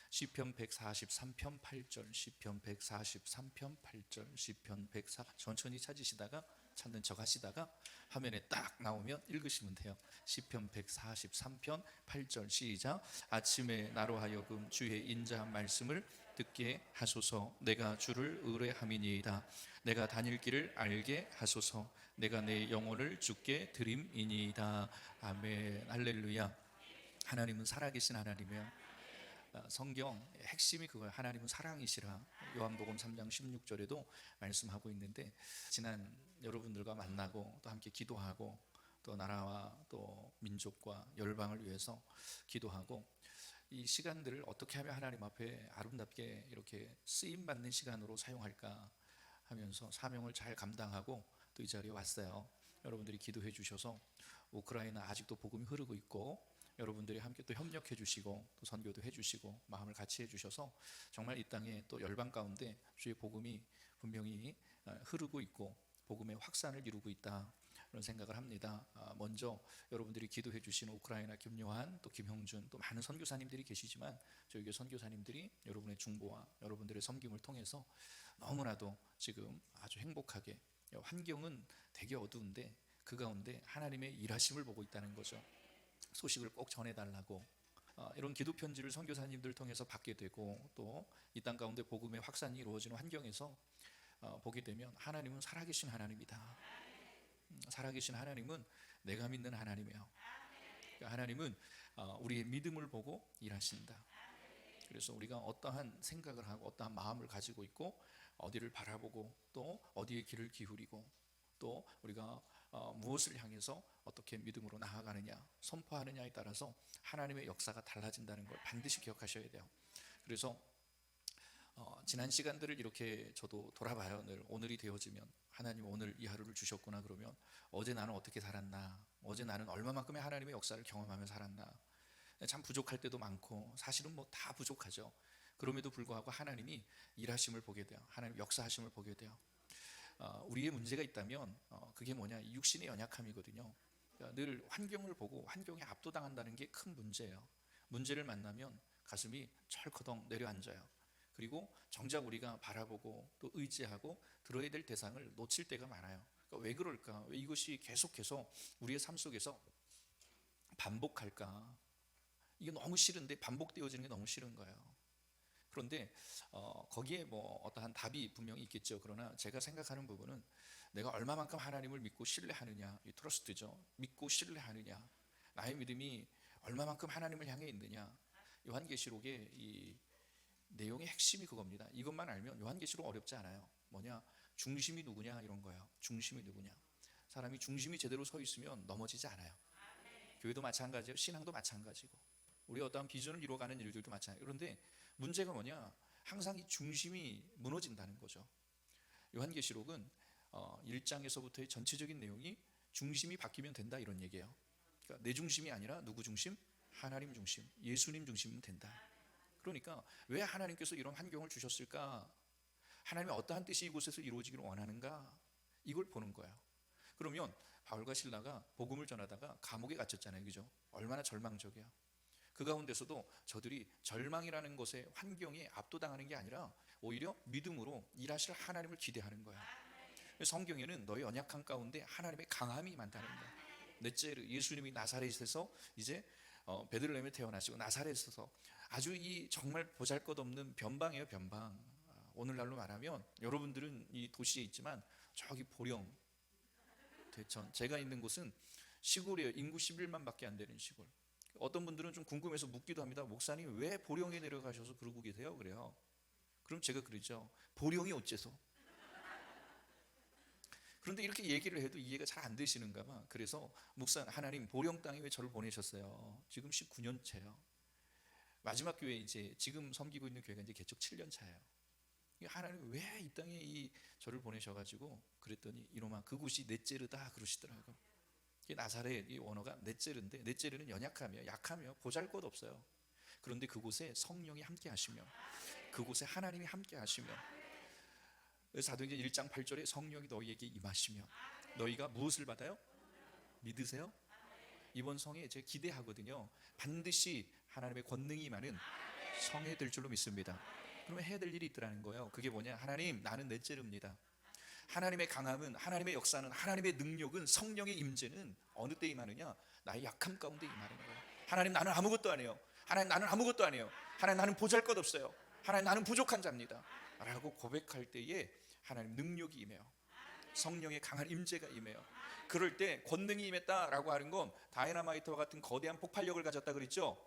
시편 143편 8절, 시편 143편 8절, 시편 104. 천천히 찾으시다가 찾는 척 하시다가 화면에 딱 나오면 읽으시면 돼요. 시편 143편 8절 시작. 아침에 나로 하여금 주의 인자한 말씀을 듣게 하소서. 내가 주를 의뢰함이니이다. 내가 다닐 길을 알게 하소서. 내가 내 영혼을 주께 드림이니이다. 아멘. 할렐루야. 하나님은 살아계신 하나님이에요. 성경 핵심이 그거예요. 하나님은 사랑이시라. 요한복음 3장 16절에도 말씀하고 있는데, 지난 여러분들과 만나고 또 함께 기도하고 또 나라와 또 민족과 열방을 위해서 기도하고, 이 시간들을 어떻게 하면 하나님 앞에 아름답게 이렇게 쓰임받는 시간으로 사용할까 하면서 사명을 잘 감당하고 또 이 자리에 왔어요. 여러분들이 기도해 주셔서 우크라이나 아직도 복음이 흐르고 있고, 여러분들이 함께 또 협력해 주시고 또 선교도 해 주시고 마음을 같이 해 주셔서 정말 이 땅에 또 열방 가운데 주의 복음이 분명히 흐르고 있고 복음의 확산을 이루고 있다, 그런 생각을 합니다. 먼저 여러분들이 기도해 주시는 우크라이나 김요한, 또 김형준, 또 많은 선교사님들이 계시지만 저희 교회 선교사님들이 여러분의 중보와 여러분들의 섬김을 통해서 너무나도 지금 아주 행복하게, 환경은 되게 어두운데 그 가운데 하나님의 일하심을 보고 있다는 거죠. 소식을 꼭 전해달라고 이런 기도 편지를 선교사님들 통해서 받게 되고, 또 이 땅 가운데 복음의 확산이 이루어지는 환경에서 보게 되면 하나님은 살아계신 하나님이다. 살아계신 하나님은 내가 믿는 하나님이에요. 하나님은 우리의 믿음을 보고 일하신다. 그래서 우리가 어떠한 생각을 하고 어떠한 마음을 가지고 있고 어디를 바라보고 또 어디에 귀를 기울이고 또 우리가 무엇을 향해서 어떻게 믿음으로 나아가느냐, 선포하느냐에 따라서 하나님의 역사가 달라진다는 걸 반드시 기억하셔야 돼요. 그래서 지난 시간들을 이렇게 저도 돌아봐요. 늘 오늘이 되어지면 하나님 오늘 이 하루를 주셨구나. 그러면 어제 나는 어떻게 살았나, 어제 나는 얼마만큼의 하나님의 역사를 경험하며 살았나. 참 부족할 때도 많고 사실은 뭐 다 부족하죠. 그럼에도 불구하고 하나님이 일하심을 보게 돼요. 하나님 역사하심을 보게 돼요. 우리의 문제가 있다면 그게 뭐냐, 육신의 연약함이거든요. 늘 환경을 보고 환경에 압도당한다는 게 큰 문제예요. 문제를 만나면 가슴이 철커덩 내려앉아요. 그리고 정작 우리가 바라보고 또 의지하고 들어야 될 대상을 놓칠 때가 많아요. 그러니까 왜 그럴까? 왜 이것이 계속해서 우리의 삶 속에서 반복할까? 이게 너무 싫은데, 반복되어지는 게 너무 싫은 거예요. 그런데 거기에 뭐 어떠한 답이 분명히 있겠죠. 그러나 제가 생각하는 부분은 내가 얼마만큼 하나님을 믿고 신뢰하느냐, 이 트러스트죠. 믿고 신뢰하느냐, 나의 믿음이 얼마만큼 하나님을 향해 있느냐. 요한계시록의 이 내용의 핵심이 그겁니다. 이것만 알면 요한계시록 어렵지 않아요. 뭐냐, 중심이 누구냐 이런 거예요. 중심이 누구냐. 사람이 중심이 제대로 서 있으면 넘어지지 않아요. 교회도 마찬가지예요. 신앙도 마찬가지고 우리 어떠한 비전을 이루어가는 일들도 마찬가지예요. 그런데 문제가 뭐냐, 항상 이 중심이 무너진다는 거죠. 요한계시록은 1장에서부터의 전체적인 내용이 중심이 바뀌면 된다 이런 얘기예요. 그러니까 내 중심이 아니라 누구 중심? 하나님 중심, 예수님 중심이면 된다. 그러니까 왜 하나님께서 이런 환경을 주셨을까? 하나님의 어떠한 뜻이 이곳에서 이루어지기를 원하는가? 이걸 보는 거예요. 그러면 바울과 실라가 복음을 전하다가 감옥에 갇혔잖아요. 그죠? 얼마나 절망적이야. 그 가운데서도 저들이 절망이라는 것에 환경에 압도당하는 게 아니라 오히려 믿음으로 일하실 하나님을 기대하는 거야. 성경에는 너의 연약한 가운데 하나님의 강함이 많다는 거야. 넷째, 예수님이 나사렛에서 이제 베들레헴에 태어나시고 나사렛에서 아주 이 정말 보잘것없는 변방이에요. 변방. 오늘날로 말하면 여러분들은 이 도시에 있지만 저기 보령, 대천, 제가 있는 곳은 시골이에요. 인구 11만밖에 안 되는 시골. 어떤 분들은 좀 궁금해서 묻기도 합니다. 목사님 왜 보령에 내려가셔서 그러고 계세요? 그래요. 그럼 제가 그러죠. 보령이 어째서? 그런데 이렇게 얘기를 해도 이해가 잘 안 되시는가 봐. 그래서 목사, 하나님 보령 땅에 왜 저를 보내셨어요? 지금 19년째요. 마지막 교회 이제 지금 섬기고 있는 교회가 이제 개척 7년 차예요. 하나님 왜 이 땅에 저를 보내셔가지고, 그랬더니 이놈아 그곳이 넷제르다 그러시더라고요. 나사렛 이 원어가 넷제르인데, 넷제르는 연약하며 약하며 보잘것 없어요. 그런데 그곳에 성령이 함께 하시며 그곳에 하나님이 함께 하시며, 사도행전 1장 8절에 성령이 너희에게 임하시며 너희가 무엇을 받아요? 믿으세요? 이번 성에 제가 기대하거든요. 반드시 하나님의 권능이 임하는 성해될 줄로 믿습니다. 그러면 해야 될 일이 있더라는 거예요. 그게 뭐냐? 하나님, 나는 넷째릅니다. 하나님의 강함은, 하나님의 역사는, 하나님의 능력은, 성령의 임재는 어느 때 임하느냐? 나의 약함 가운데 임하는 거예요. 하나님, 나는 아무것도 아니에요. 하나님, 나는 아무것도 아니에요. 하나님, 나는 보잘것없어요. 하나님, 나는 부족한 자입니다 라고 고백할 때에 하나님 능력이 임해요. 성령의 강한 임재가 임해요. 그럴 때 권능이 임했다라고 하는 건 다이너마이트와 같은 거대한 폭발력을 가졌다 그랬죠.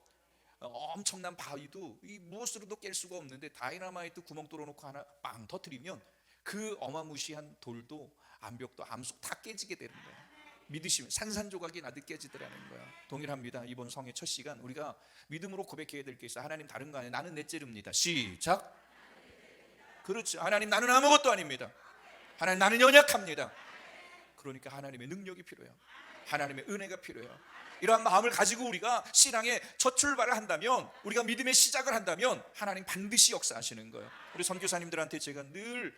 엄청난 바위도 이 무엇으로도 깰 수가 없는데 다이너마이트 구멍 뚫어놓고 하나 빵 터뜨리면 그 어마무시한 돌도 암벽도 암석 다 깨지게 되는 거예요. 믿으시면 산산조각이 나듯 깨지더라는 거야. 동일합니다. 이번 성의 첫 시간 우리가 믿음으로 고백해야 될 게 있어요. 하나님, 다른 거 아니에요. 나는 넷째릅니다. 시작. 그렇죠. 하나님, 나는 아무것도 아닙니다. 하나님, 나는 연약합니다. 그러니까 하나님의 능력이 필요해요. 하나님의 은혜가 필요해요. 이러한 마음을 가지고 우리가 신앙의 첫 출발을 한다면, 우리가 믿음의 시작을 한다면 하나님 반드시 역사하시는 거예요. 우리 선교사님들한테 제가 늘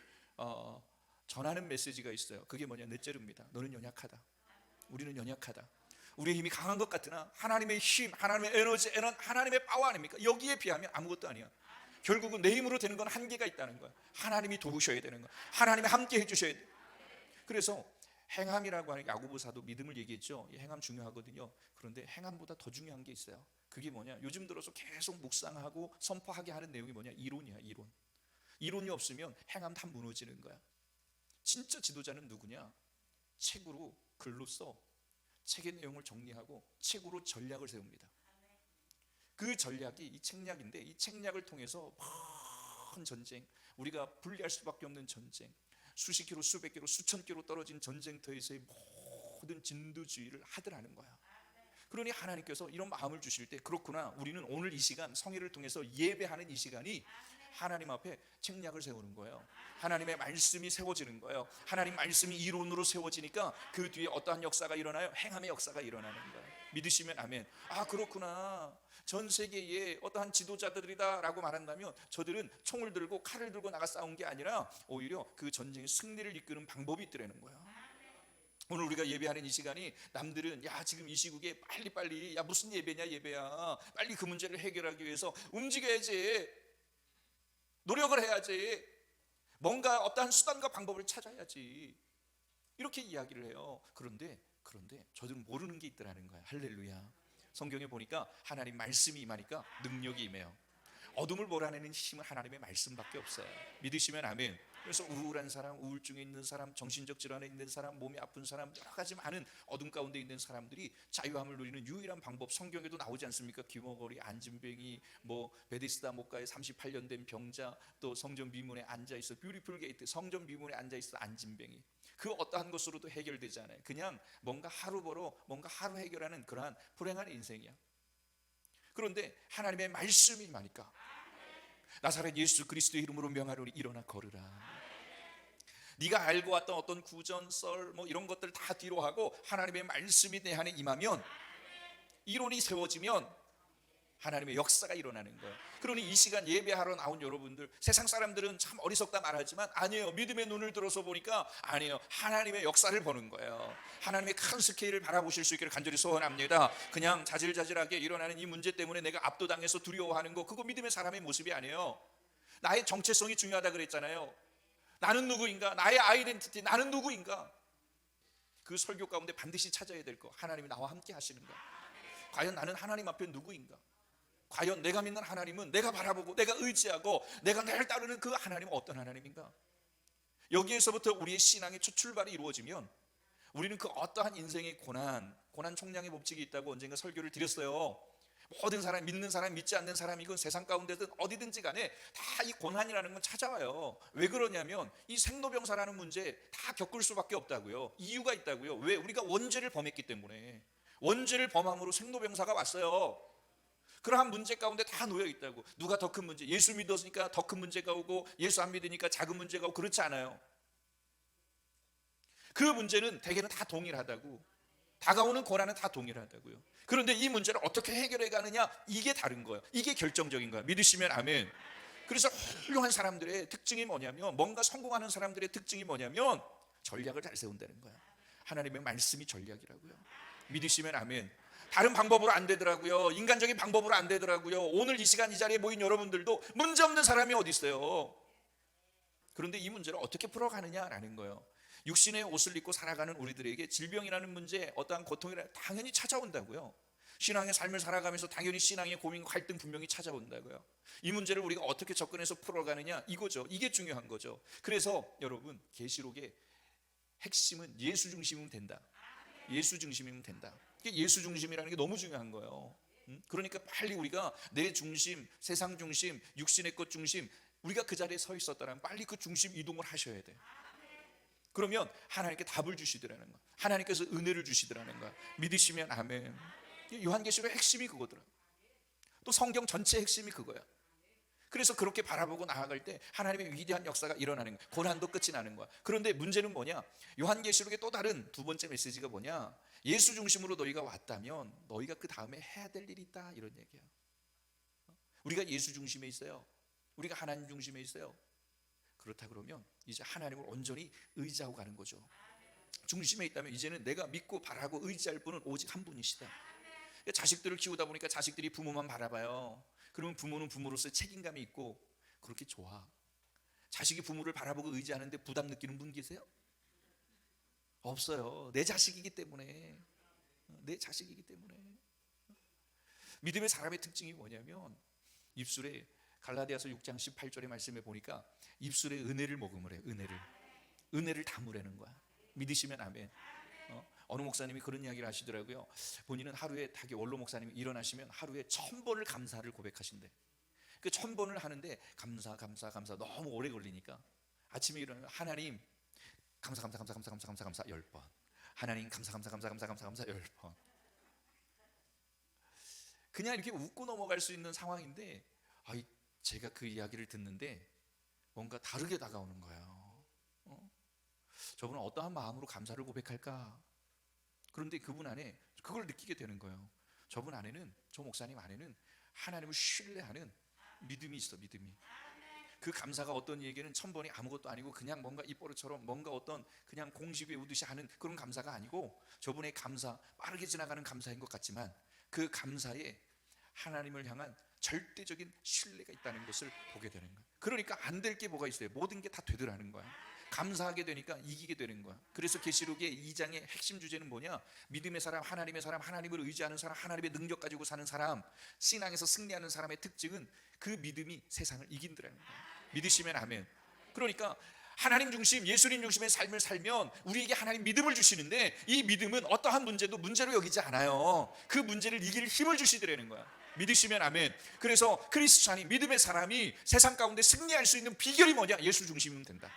전하는 메시지가 있어요. 그게 뭐냐? 넷째릅니다. 너는 연약하다. 우리는 연약하다. 우리의 힘이 강한 것 같으나 하나님의 힘, 하나님의 에너지, 하나님의 파워 아닙니까? 여기에 비하면 아무것도 아니야. 결국은 내 힘으로 되는 건 한계가 있다는 거야. 하나님이 도우셔야 되는 거야. 하나님이 함께 해주셔야 돼. 그래서 행함이라고 하는 야고보사도 믿음을 얘기했죠. 이 행함 중요하거든요. 그런데 행함보다 더 중요한 게 있어요. 그게 뭐냐? 요즘 들어서 계속 묵상하고 선포하게 하는 내용이 뭐냐? 이론이야, 이론. 이론이 없으면 행함 다 무너지는 거야. 진짜 지도자는 누구냐? 책으로, 글로써 책의 내용을 정리하고 책으로 전략을 세웁니다. 그 전략이 이 책략인데, 이 책략을 통해서 큰 전쟁, 우리가 분리할 수밖에 없는 전쟁, 수십 킬로, 수백 킬로, 수천 킬로 떨어진 전쟁터에서의 모든 진두지휘를 하더라는 거야. 그러니 하나님께서 이런 마음을 주실 때, 그렇구나, 우리는 오늘 이 시간 성회를 통해서 예배하는 이 시간이 하나님 앞에 책략을 세우는 거예요. 하나님의 말씀이 세워지는 거예요. 하나님 말씀이 이론으로 세워지니까 그 뒤에 어떠한 역사가 일어나요? 행함의 역사가 일어나는 거예요. 믿으시면 아멘. 아, 그렇구나, 전 세계의 어떠한 지도자들이다 라고 말한다면 저들은 총을 들고 칼을 들고 나가 싸운 게 아니라 오히려 그 전쟁의 승리를 이끄는 방법이 있더라는 거예요. 오늘 우리가 예배하는 이 시간이, 남들은 야, 지금 이 시국에 빨리, 야, 무슨 예배냐, 예배야, 빨리 그 문제를 해결하기 위해서 움직여야지, 노력을 해야지, 뭔가 어떠한 수단과 방법을 찾아야지, 이렇게 이야기를 해요. 그런데 저들은 모르는 게 있더라는 거야. 할렐루야. 성경에 보니까 하나님 말씀이 임하니까 능력이 임해요. 어둠을 몰아내는 힘은 하나님의 말씀밖에 없어요. 믿으시면 아멘. 그래서 우울한 사람, 우울증에 있는 사람, 정신적 질환에 있는 사람, 몸이 아픈 사람, 여러 가지 많은 어둠 가운데 있는 사람들이 자유함을 누리는 유일한 방법, 성경에도 나오지 않습니까? 귀머거리, 안진뱅이, 베데스다 목가에 38년 된 병자, 또 성전 비문에 앉아있어, 뷰티풀 게이트, 성전 비문에 앉아있어 안진뱅이. 그 어떠한 것으로도 해결되지 않아요. 그냥 뭔가 하루 벌어, 뭔가 하루 해결하는 그러한 불행한 인생이야. 그런데 하나님의 말씀이 임하니까, 나사렛 예수 그리스도의 이름으로 명하노니 일어나 걸으라. 네가 알고 왔던 어떤 구전, 썰, 이런 것들 다 뒤로 하고 하나님의 말씀이 내 안에 임하면, 이론이 세워지면 하나님의 역사가 일어나는 거예요. 그러니 이 시간 예배하러 나온 여러분들, 세상 사람들은 참 어리석다 말하지만 아니에요. 믿음의 눈을 들어서 보니까 아니에요. 하나님의 역사를 보는 거예요. 하나님의 큰 스케일을 바라보실 수 있기를 간절히 소원합니다. 그냥 자질자질하게 일어나는 이 문제 때문에 내가 압도당해서 두려워하는 거, 그거 믿음의 사람의 모습이 아니에요. 나의 정체성이 중요하다 그랬잖아요. 나는 누구인가? 나의 아이덴티티, 나는 누구인가? 그 설교 가운데 반드시 찾아야 될 거, 하나님이 나와 함께 하시는 거. 과연 나는 하나님 앞에 누구인가? 과연 내가 믿는 하나님은, 내가 바라보고 내가 의지하고 내가 날 따르는 그 하나님은 어떤 하나님인가? 여기에서부터 우리의 신앙의 첫 출발이 이루어지면 우리는 그 어떠한 인생의 고난 총량의 법칙이 있다고 언젠가 설교를 드렸어요. 모든 사람, 믿는 사람, 믿지 않는 사람이건 세상 가운데든 어디든지 간에 다 이 고난이라는 건 찾아와요. 왜 그러냐면 이 생로병사라는 문제 다 겪을 수밖에 없다고요. 이유가 있다고요. 왜? 우리가 원죄를 범했기 때문에. 원죄를 범함으로 생로병사가 왔어요. 그러한 문제 가운데 다 놓여 있다고. 누가 더 큰 문제? 예수 믿었으니까 더 큰 문제가 오고, 예수 안 믿으니까 작은 문제가 오고, 그렇지 않아요. 그 문제는 대개는 다 동일하다고. 다가오는 고난은 다 동일하다고요. 그런데 이 문제를 어떻게 해결해 가느냐, 이게 다른 거예요. 이게 결정적인 거예요. 믿으시면 아멘. 그래서 훌륭한 사람들의 특징이 뭐냐면, 뭔가 성공하는 사람들의 특징이 뭐냐면 전략을 잘 세운다는 거예요. 하나님의 말씀이 전략이라고요. 믿으시면 아멘. 다른 방법으로 안 되더라고요. 인간적인 방법으로 안 되더라고요. 오늘 이 시간 이 자리에 모인 여러분들도 문제 없는 사람이 어디 있어요? 그런데 이 문제를 어떻게 풀어가느냐라는 거예요. 육신의 옷을 입고 살아가는 우리들에게 질병이라는 문제, 어떠한 고통이라는 당연히 찾아온다고요. 신앙의 삶을 살아가면서 당연히 신앙의 고민, 갈등 분명히 찾아온다고요. 이 문제를 우리가 어떻게 접근해서 풀어가느냐, 이거죠. 이게 중요한 거죠. 그래서 여러분, 계시록의 핵심은 예수 중심이면 된다. 예수 중심이면 된다. 예수 중심이라는 게 너무 중요한 거예요. 그러니까 빨리 우리가 내 중심, 세상 중심, 육신의 것 중심, 우리가 그 자리에 서 있었다면 빨리 그 중심 이동을 하셔야 돼요. 그러면 하나님께 답을 주시더라는 거야. 하나님께서 은혜를 주시더라는 거야. 믿으시면 아멘. 요한계시록의 핵심이 그거더라. 또 성경 전체의 핵심이 그거야. 그래서 그렇게 바라보고 나아갈 때 하나님의 위대한 역사가 일어나는 거야. 고난도 끝이 나는 거야. 그런데 문제는 뭐냐? 요한계시록의 또 다른 두 번째 메시지가 뭐냐? 예수 중심으로 너희가 왔다면 너희가 그 다음에 해야 될 일이 있다, 이런 얘기야. 우리가 예수 중심에 있어요. 우리가 하나님 중심에 있어요. 그렇다 그러면 이제 하나님을 온전히 의지하고 가는 거죠. 중심에 있다면 이제는 내가 믿고 바라고 의지할 분은 오직 한 분이시다. 자식들을 키우다 보니까 자식들이 부모만 바라봐요. 그러면 부모는 부모로서의 책임감이 있고 그렇게 좋아. 자식이 부모를 바라보고 의지하는데 부담 느끼는 분 계세요? 없어요. 내 자식이기 때문에. 내 자식이기 때문에. 믿음의 사람의 특징이 뭐냐면 입술에, 갈라디아서 6장 18절의 말씀에 보니까 입술에 은혜를 머금으래요. 은혜를 담으라는 거야. 믿으시면 아멘. 어느 목사님이 그런 이야기를 하시더라고요. 본인은 하루에, 타기 원로 목사님이 일어나시면 하루에 1000번을 감사를 고백하신대. 그 1000번을 하는데 감사 너무 오래 걸리니까 아침에 일어나면 하나님 감사 10번, 하나님 감사 10번. 그냥 이렇게 웃고 넘어갈 수 있는 상황인데, 제가 그 이야기를 듣는데 뭔가 다르게 다가오는 거예요. 저분은 어떠한 마음으로 감사를 고백할까? 그런데 그분 안에 그걸 느끼게 되는 거예요. 저분 안에는, 저 목사님 안에는 하나님을 신뢰하는 믿음이 있어. 믿음이. 그 감사가 어떤 얘기는 1000번이 아무것도 아니고 그냥 뭔가 입버릇처럼 뭔가 어떤 그냥 공식 외우듯이 하는 그런 감사가 아니고, 저분의 감사, 빠르게 지나가는 감사인 것 같지만 그 감사에 하나님을 향한 절대적인 신뢰가 있다는 것을 보게 되는 거예요. 그러니까 안 될 게 뭐가 있어요? 모든 게 다 되더라는 거야. 감사하게 되니까 이기게 되는 거야. 그래서 계시록의 2장의 핵심 주제는 뭐냐? 믿음의 사람, 하나님의 사람, 하나님을 의지하는 사람, 하나님의 능력 가지고 사는 사람, 신앙에서 승리하는 사람의 특징은 그 믿음이 세상을 이긴다는 거야. 믿으시면 아멘. 그러니까 하나님 중심, 예수님 중심의 삶을 살면 우리에게 하나님 믿음을 주시는데, 이 믿음은 어떠한 문제도 문제로 여기지 않아요. 그 문제를 이길 힘을 주시더라는 거야. 믿으시면 아멘. 그래서 크리스찬이, 믿음의 사람이 세상 가운데 승리할 수 있는 비결이 뭐냐? 예수 중심이면 된다.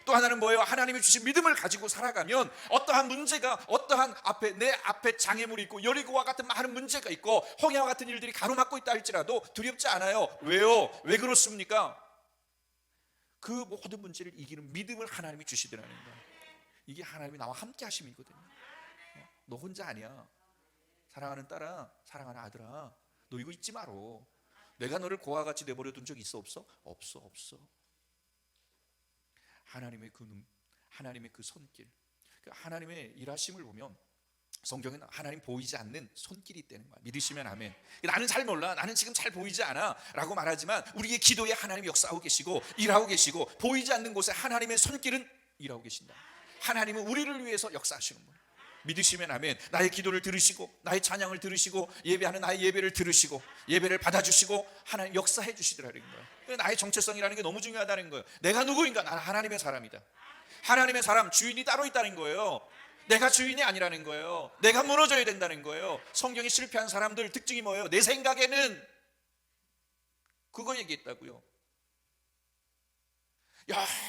또 하나는 뭐예요? 하나님이 주신 믿음을 가지고 살아가면 어떠한 문제가, 어떠한 내 앞에 장애물이 있고 여리고와 같은 많은 문제가 있고 홍해와 같은 일들이 가로막고 있다 할지라도 두렵지 않아요. 왜요? 왜 그렇습니까? 그 모든 문제를 이기는 믿음을 하나님이 주시더라는 거예요. 이게 하나님이 나와 함께 하심이거든요. 너 혼자 아니야. 사랑하는 딸아, 사랑하는 아들아, 너 이거 잊지 마로. 내가 너를 고아와 같이 내버려 둔 적 있어? 없어? 없어. 하나님의 그 눈, 하나님의 그 손길, 하나님의 일하심을 보면 성경에는 하나님 보이지 않는 손길이 있다는 거야. 믿으시면 아멘. 나는 잘 몰라, 나는 지금 잘 보이지 않아 라고 말하지만 우리의 기도에 하나님이 역사하고 계시고 일하고 계시고, 보이지 않는 곳에 하나님의 손길은 일하고 계신다. 하나님은 우리를 위해서 역사하시는 거예요. 믿으시면 아멘. 나의 기도를 들으시고 나의 찬양을 들으시고 예배하는 나의 예배를 들으시고 예배를 받아주시고 하나님 역사해 주시더라는 거예요. 나의 정체성이라는 게 너무 중요하다는 거예요. 내가 누구인가? 나는 하나님의 사람이다. 하나님의 사람, 주인이 따로 있다는 거예요. 내가 주인이 아니라는 거예요. 내가 무너져야 된다는 거예요. 성경이 실패한 사람들 특징이 뭐예요? 내 생각에는 그거 얘기했다고요.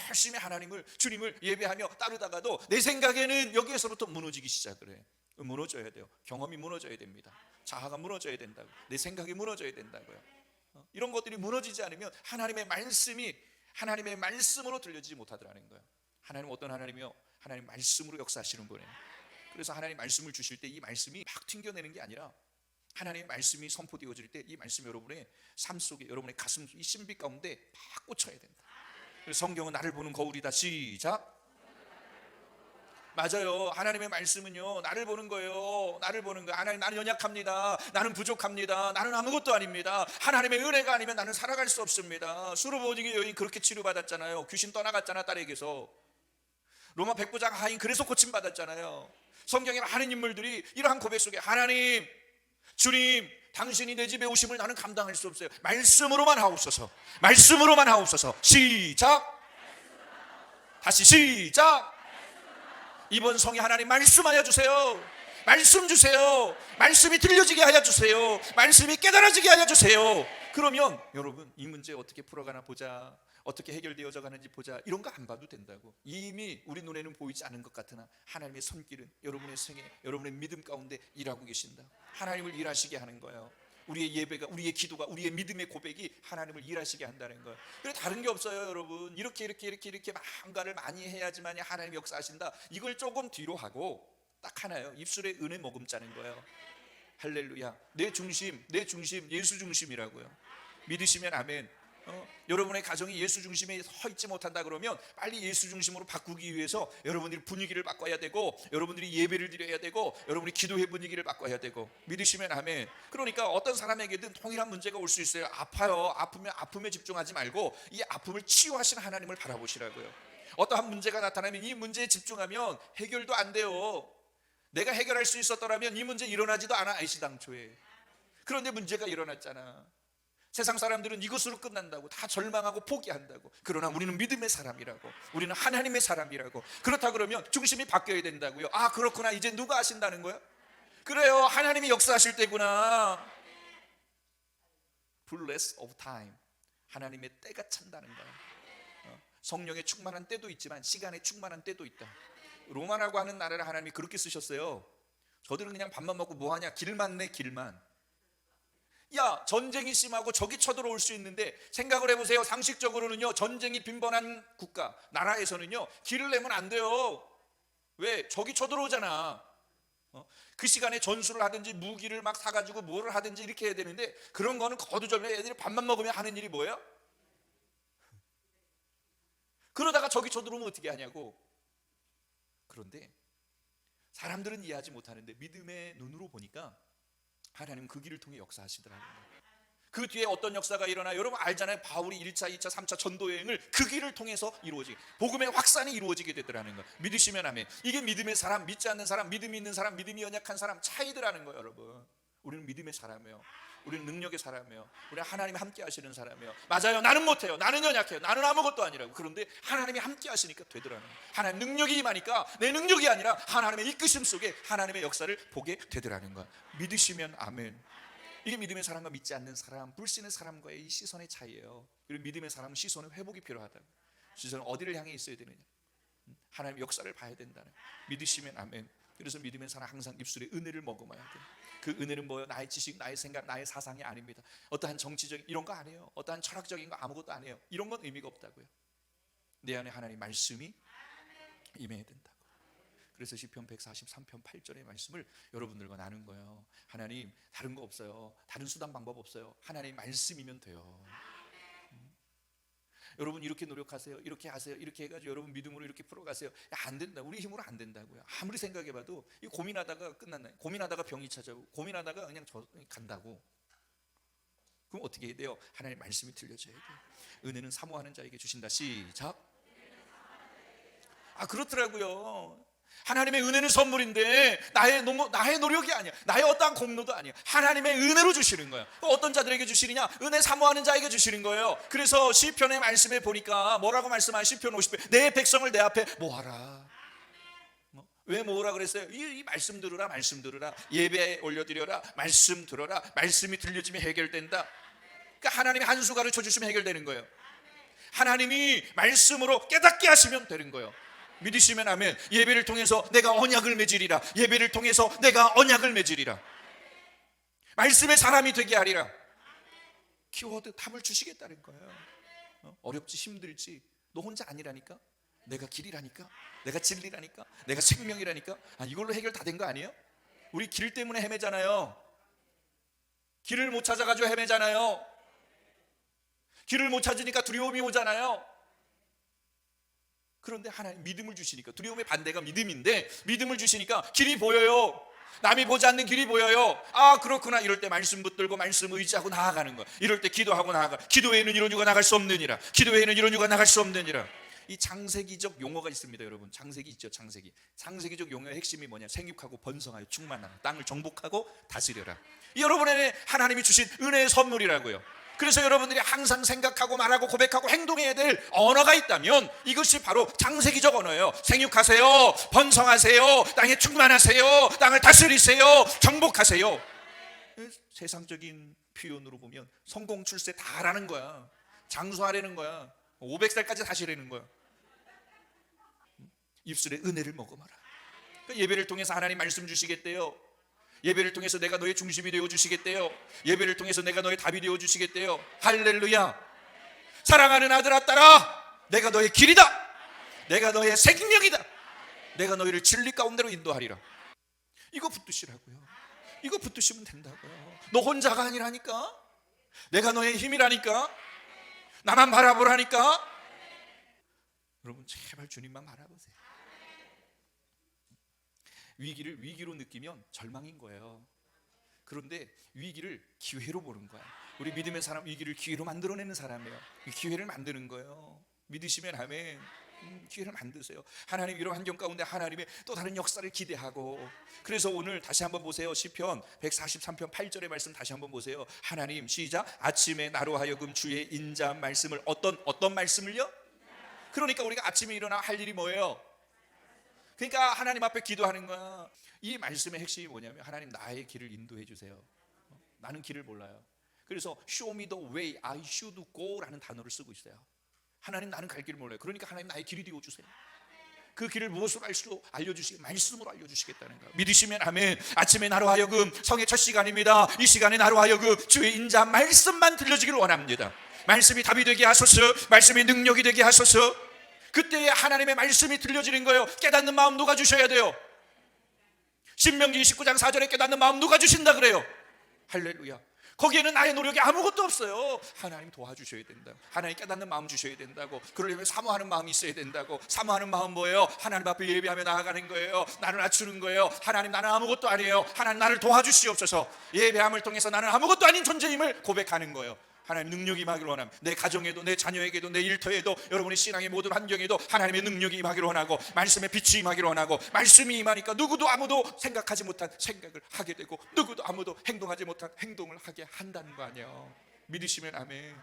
열심히 하나님을, 주님을 예배하며 따르다가도 내 생각에는 여기에서부터 무너지기 시작을 해. 무너져야 돼요. 경험이 무너져야 됩니다. 자아가 무너져야 된다고. 내 생각이 무너져야 된다고요. 이런 것들이 무너지지 않으면 하나님의 말씀이 하나님의 말씀으로 들려지지 못하더라는 거예요. 하나님은 어떤 하나님이요? 하나님 말씀으로 역사하시는 분이에요. 그래서 하나님 말씀을 주실 때 이 말씀이 막 튕겨내는 게 아니라 하나님의 말씀이 선포되어질 때 이 말씀이 여러분의 삶 속에, 여러분의 가슴, 이 신비 가운데 막 꽂혀야 된다. 그래서 성경은 나를 보는 거울이다. 시작. 맞아요. 하나님의 말씀은요, 나를 보는 거예요. 나를 보는 거예요. 하나님, 나는 연약합니다. 나는 부족합니다. 나는 아무것도 아닙니다. 하나님의 은혜가 아니면 나는 살아갈 수 없습니다. 수르보니게 여인 그렇게 치료받았잖아요. 귀신 떠나갔잖아, 딸에게서. 로마 백부장 하인 그래서 고침받았잖아요. 성경에 많은 인물들이 이러한 고백 속에 하나님, 주님, 당신이 내 집에 오심을 나는 감당할 수 없어요. 말씀으로만 하옵소서. 말씀으로만 하옵소서. 시작. 다시 시작. 이번 성에 하나님 말씀하여 주세요. 말씀 주세요. 말씀이 들려지게 하여 주세요. 말씀이 깨달아지게 하여 주세요. 그러면 여러분, 이 문제 어떻게 풀어가나 보자, 어떻게 해결되어져 가는지 보자, 이런 거 안 봐도 된다고. 이미 우리 눈에는 보이지 않은 것 같으나 하나님의 손길은 여러분의 생애, 여러분의 믿음 가운데 일하고 계신다. 하나님을 일하시게 하는 거예요. 우리의 예배가, 우리의 기도가, 우리의 믿음의 고백이 하나님을 일하시게 한다는 거예요. 그래, 다른 게 없어요. 여러분, 이렇게 뭔가를 많이 해야지만 하나님 역사하신다, 이걸 조금 뒤로 하고 딱 하나요. 입술에 은혜 머금자는 거예요. 할렐루야. 내 중심 예수 중심이라고요. 믿으시면 아멘. 여러분의 가정이 예수 중심에 서 있지 못한다 그러면 빨리 예수 중심으로 바꾸기 위해서 여러분들이 분위기를 바꿔야 되고, 여러분들이 예배를 드려야 되고, 여러분이 기도의 분위기를 바꿔야 되고. 믿으시면 아멘. 그러니까 어떤 사람에게든 통일한 문제가 올 수 있어요. 아파요. 아프면 아픔에 집중하지 말고 이 아픔을 치유하시는 하나님을 바라보시라고요. 어떠한 문제가 나타나면 이 문제에 집중하면 해결도 안 돼요. 내가 해결할 수 있었더라면 이 문제 일어나지도 않아, 애시당초에. 그런데 문제가 일어났잖아. 세상 사람들은 이것으로 끝난다고 다 절망하고 포기한다고. 그러나 우리는 믿음의 사람이라고, 우리는 하나님의 사람이라고. 그렇다 그러면 중심이 바뀌어야 된다고요. 아, 그렇구나. 이제 누가 하신다는 거야? 그래요, 하나님이 역사하실 때구나. fullness of time, 하나님의 때가 찬다는 거야. 성령의 충만한 때도 있지만 시간의 충만한 때도 있다. 로마라고 하는 나라를 하나님이 그렇게 쓰셨어요. 저들은 그냥 밥만 먹고 뭐하냐, 길만 내, 길만. 야, 전쟁이 심하고 적이 쳐들어올 수 있는데 생각을 해보세요. 상식적으로는요, 전쟁이 빈번한 국가, 나라에서는요 길을 내면 안 돼요. 왜? 적이 쳐들어오잖아. 그 시간에 전술을 하든지 무기를 막 사가지고 뭐를 하든지 이렇게 해야 되는데, 그런 거는 거두절미에 애들이 밥만 먹으면 하는 일이 뭐예요? 그러다가 적이 쳐들어오면 어떻게 하냐고. 그런데 사람들은 이해하지 못하는데 믿음의 눈으로 보니까 하나님은 그 길을 통해 역사하시더라고요. 그 뒤에 어떤 역사가 일어나, 여러분 알잖아요. 바울이 1차, 2차, 3차 전도 여행을 그 길을 통해서 이루어지게, 복음의 확산이 이루어지게 되더라는 거예요. 믿으시면 아멘. 이게 믿음의 사람, 믿지 않는 사람, 믿음이 있는 사람, 믿음이 연약한 사람 차이더라는 거예요. 여러분, 우리는 믿음의 사람이에요. 우리는 능력의 사람이에요. 우리는 하나님이 함께 하시는 사람이에요. 맞아요. 나는 못해요. 나는 연약해요. 나는 아무것도 아니라고. 그런데 하나님이 함께 하시니까 되더라는 거예요. 하나님 능력이 임하니까 내 능력이 아니라 하나님의 이끄심 속에 하나님의 역사를 보게 되더라는 거예요. 믿으시면 아멘. 이게 믿음의 사람과 믿지 않는 사람, 불신의 사람과의 이 시선의 차이예요. 그리고 믿음의 사람은 시선의 회복이 필요하다고. 시선은 어디를 향해 있어야 되느냐, 하나님의 역사를 봐야 된다는. 믿으시면 아멘. 그래서 믿음의 사람 항상 입술에 은혜를 머금어야 돼요. 그 은혜는 뭐예요? 나의 지식, 나의 생각, 나의 사상이 아닙니다. 어떠한 정치적인 이런 거 아니에요. 어떠한 철학적인 거 아무것도 아니에요. 이런 건 의미가 없다고요. 내 안에 하나님 말씀이 임해야 된다고. 그래서 시편 143편 8절의 말씀을 여러분들과 나눈 거예요. 하나님, 다른 거 없어요. 다른 수단 방법 없어요. 하나님 말씀이면 돼요. 여러분 이렇게 노력하세요, 이렇게 하세요, 이렇게 해가지고 여러분 믿음으로 이렇게 풀어가세요. 안 된다. 우리 힘으로 안 된다고요. 아무리 생각해봐도 이 고민하다가 끝났나요? 고민하다가 병이 찾아오고, 고민하다가 그냥 간다고. 그럼 어떻게 해야 돼요? 하나님 말씀이 들려줘야 돼요. 은혜는 사모하는 자에게 주신다. 시작. 아, 그렇더라고요. 하나님의 은혜는 선물인데 나의 노력이 아니야, 나의 어떠한 공로도 아니야. 하나님의 은혜로 주시는 거예요. 어떤 자들에게 주시느냐? 은혜 사모하는 자에게 주시는 거예요. 그래서 시편의 말씀에 보니까 뭐라고 말씀하는, 시편 50편 내 백성을 내 앞에 모아라. 왜 모으라 그랬어요? 이 말씀 들으라, 말씀 들으라. 예배에 올려드려라, 말씀 들어라. 말씀이 들려지면 해결된다. 그러니까 하나님이 한 수 가르쳐 주시면 해결되는 거예요. 하나님이 말씀으로 깨닫게 하시면 되는 거예요. 믿으시면 아멘. 예배를 통해서 내가 언약을 맺으리라. 예배를 통해서 내가 언약을 맺으리라. 말씀의 사람이 되게 하리라. 키워드 답을 주시겠다는 거예요. 어렵지 힘들지 너 혼자 아니라니까. 내가 길이라니까, 내가 진리라니까, 내가 생명이라니까. 이걸로 해결 다 된 거 아니에요? 우리 길 때문에 헤매잖아요. 길을 못 찾아가지고 헤매잖아요. 길을 못 찾으니까 두려움이 오잖아요. 그런데 하나님 믿음을 주시니까, 두려움의 반대가 믿음인데 믿음을 주시니까 길이 보여요. 남이 보지 않는 길이 보여요. 아, 그렇구나. 이럴 때 말씀 붙들고 말씀 의지하고 나아가는 거야. 이럴 때 기도하고 나아가. 기도 외에는 이런 유가 나갈 수 없느니라. 기도 외에는 이런 유가 나갈 수 없느니라. 이 창세기적 용어가 있습니다, 여러분. 창세기 있죠, 창세기. 창세기적 용어의 핵심이 뭐냐? 생육하고 번성하여 충만하라. 땅을 정복하고 다스려라. 여러분에게 하나님이 주신 은혜의 선물이라고요. 그래서 여러분들이 항상 생각하고 말하고 고백하고 행동해야 될 언어가 있다면 이것이 바로 창세기적 언어예요. 생육하세요, 번성하세요, 땅에 충만하세요, 땅을 다스리세요, 정복하세요. 세상적인 표현으로 보면 성공 출세 다 하라는 거야. 장수하라는 거야. 500살까지 사시라는 거야. 입술에 은혜를 머금어라. 그러니까 예배를 통해서 하나님 말씀 주시겠대요. 예배를 통해서 내가 너의 중심이 되어 주시겠대요. 예배를 통해서 내가 너의 답이 되어 주시겠대요. 할렐루야. 사랑하는 아들아, 딸아, 내가 너의 길이다. 내가 너의 생명이다. 내가 너희를 진리 가운데로 인도하리라. 이거 붙드시라고요. 이거 붙드시면 된다고요. 너 혼자가 아니라니까. 내가 너의 힘이라니까. 나만 바라보라니까. 여러분, 제발 주님만 바라보세요. 위기를 위기로 느끼면 절망인 거예요. 그런데 위기를 기회로 보는 거야. 우리 믿음의 사람, 위기를 기회로 만들어내는 사람이에요. 기회를 만드는 거예요. 믿으시면 아멘. 기회를 만드세요. 하나님 이런 환경 가운데 하나님의 또 다른 역사를 기대하고. 그래서 오늘 다시 한번 보세요. 시편 143편 8절의 말씀 다시 한번 보세요. 하나님, 시작. 아침에 나로 하여금 주의 인자한 말씀을, 어떤 말씀을요? 그러니까 우리가 아침에 일어나 할 일이 뭐예요? 그러니까 하나님 앞에 기도하는 거야. 이 말씀의 핵심이 뭐냐면, 하나님 나의 길을 인도해 주세요. 나는 길을 몰라요. 그래서 show me the way I should go 라는 단어를 쓰고 있어요. 하나님, 나는 갈 길을 몰라요. 그러니까 하나님 나의 길이 되어 주세요. 그 길을 무엇으로 알려주시겠, 말씀으로 알려주시겠다는 거야. 믿으시면 아멘. 아침에 나로 하여금, 성의 첫 시간입니다. 이 시간에 나로 하여금 주의 인자한 말씀만 들려주기를 원합니다. 말씀이 답이 되게 하소서. 말씀이 능력이 되게 하소서. 그때에 하나님의 말씀이 들려지는 거예요. 깨닫는 마음 누가 주셔야 돼요? 신명기 29장 4절에 깨닫는 마음 누가 주신다 그래요? 할렐루야. 거기에는 나의 노력이 아무것도 없어요. 하나님 도와주셔야 된다고. 하나님 깨닫는 마음 주셔야 된다고. 그러려면 사모하는 마음이 있어야 된다고. 사모하는 마음 뭐예요? 하나님 앞에 예배하며 나아가는 거예요. 나를 낮추는 거예요. 하나님, 나는 아무것도 아니에요. 하나님, 나를 도와주시옵소서. 예배함을 통해서 나는 아무것도 아닌 존재임을 고백하는 거예요. 하나님 능력이 임하기를 원합니다. 내 가정에도, 내 자녀에게도, 내 일터에도, 여러분의 신앙의 모든 환경에도 하나님의 능력이 임하기를 원하고, 말씀의 빛이 임하기를 원하고, 말씀이 임하니까 누구도 아무도 생각하지 못한 생각을 하게 되고, 누구도 아무도 행동하지 못한 행동을 하게 한다는 거 아니에요. 믿으시면 아멘.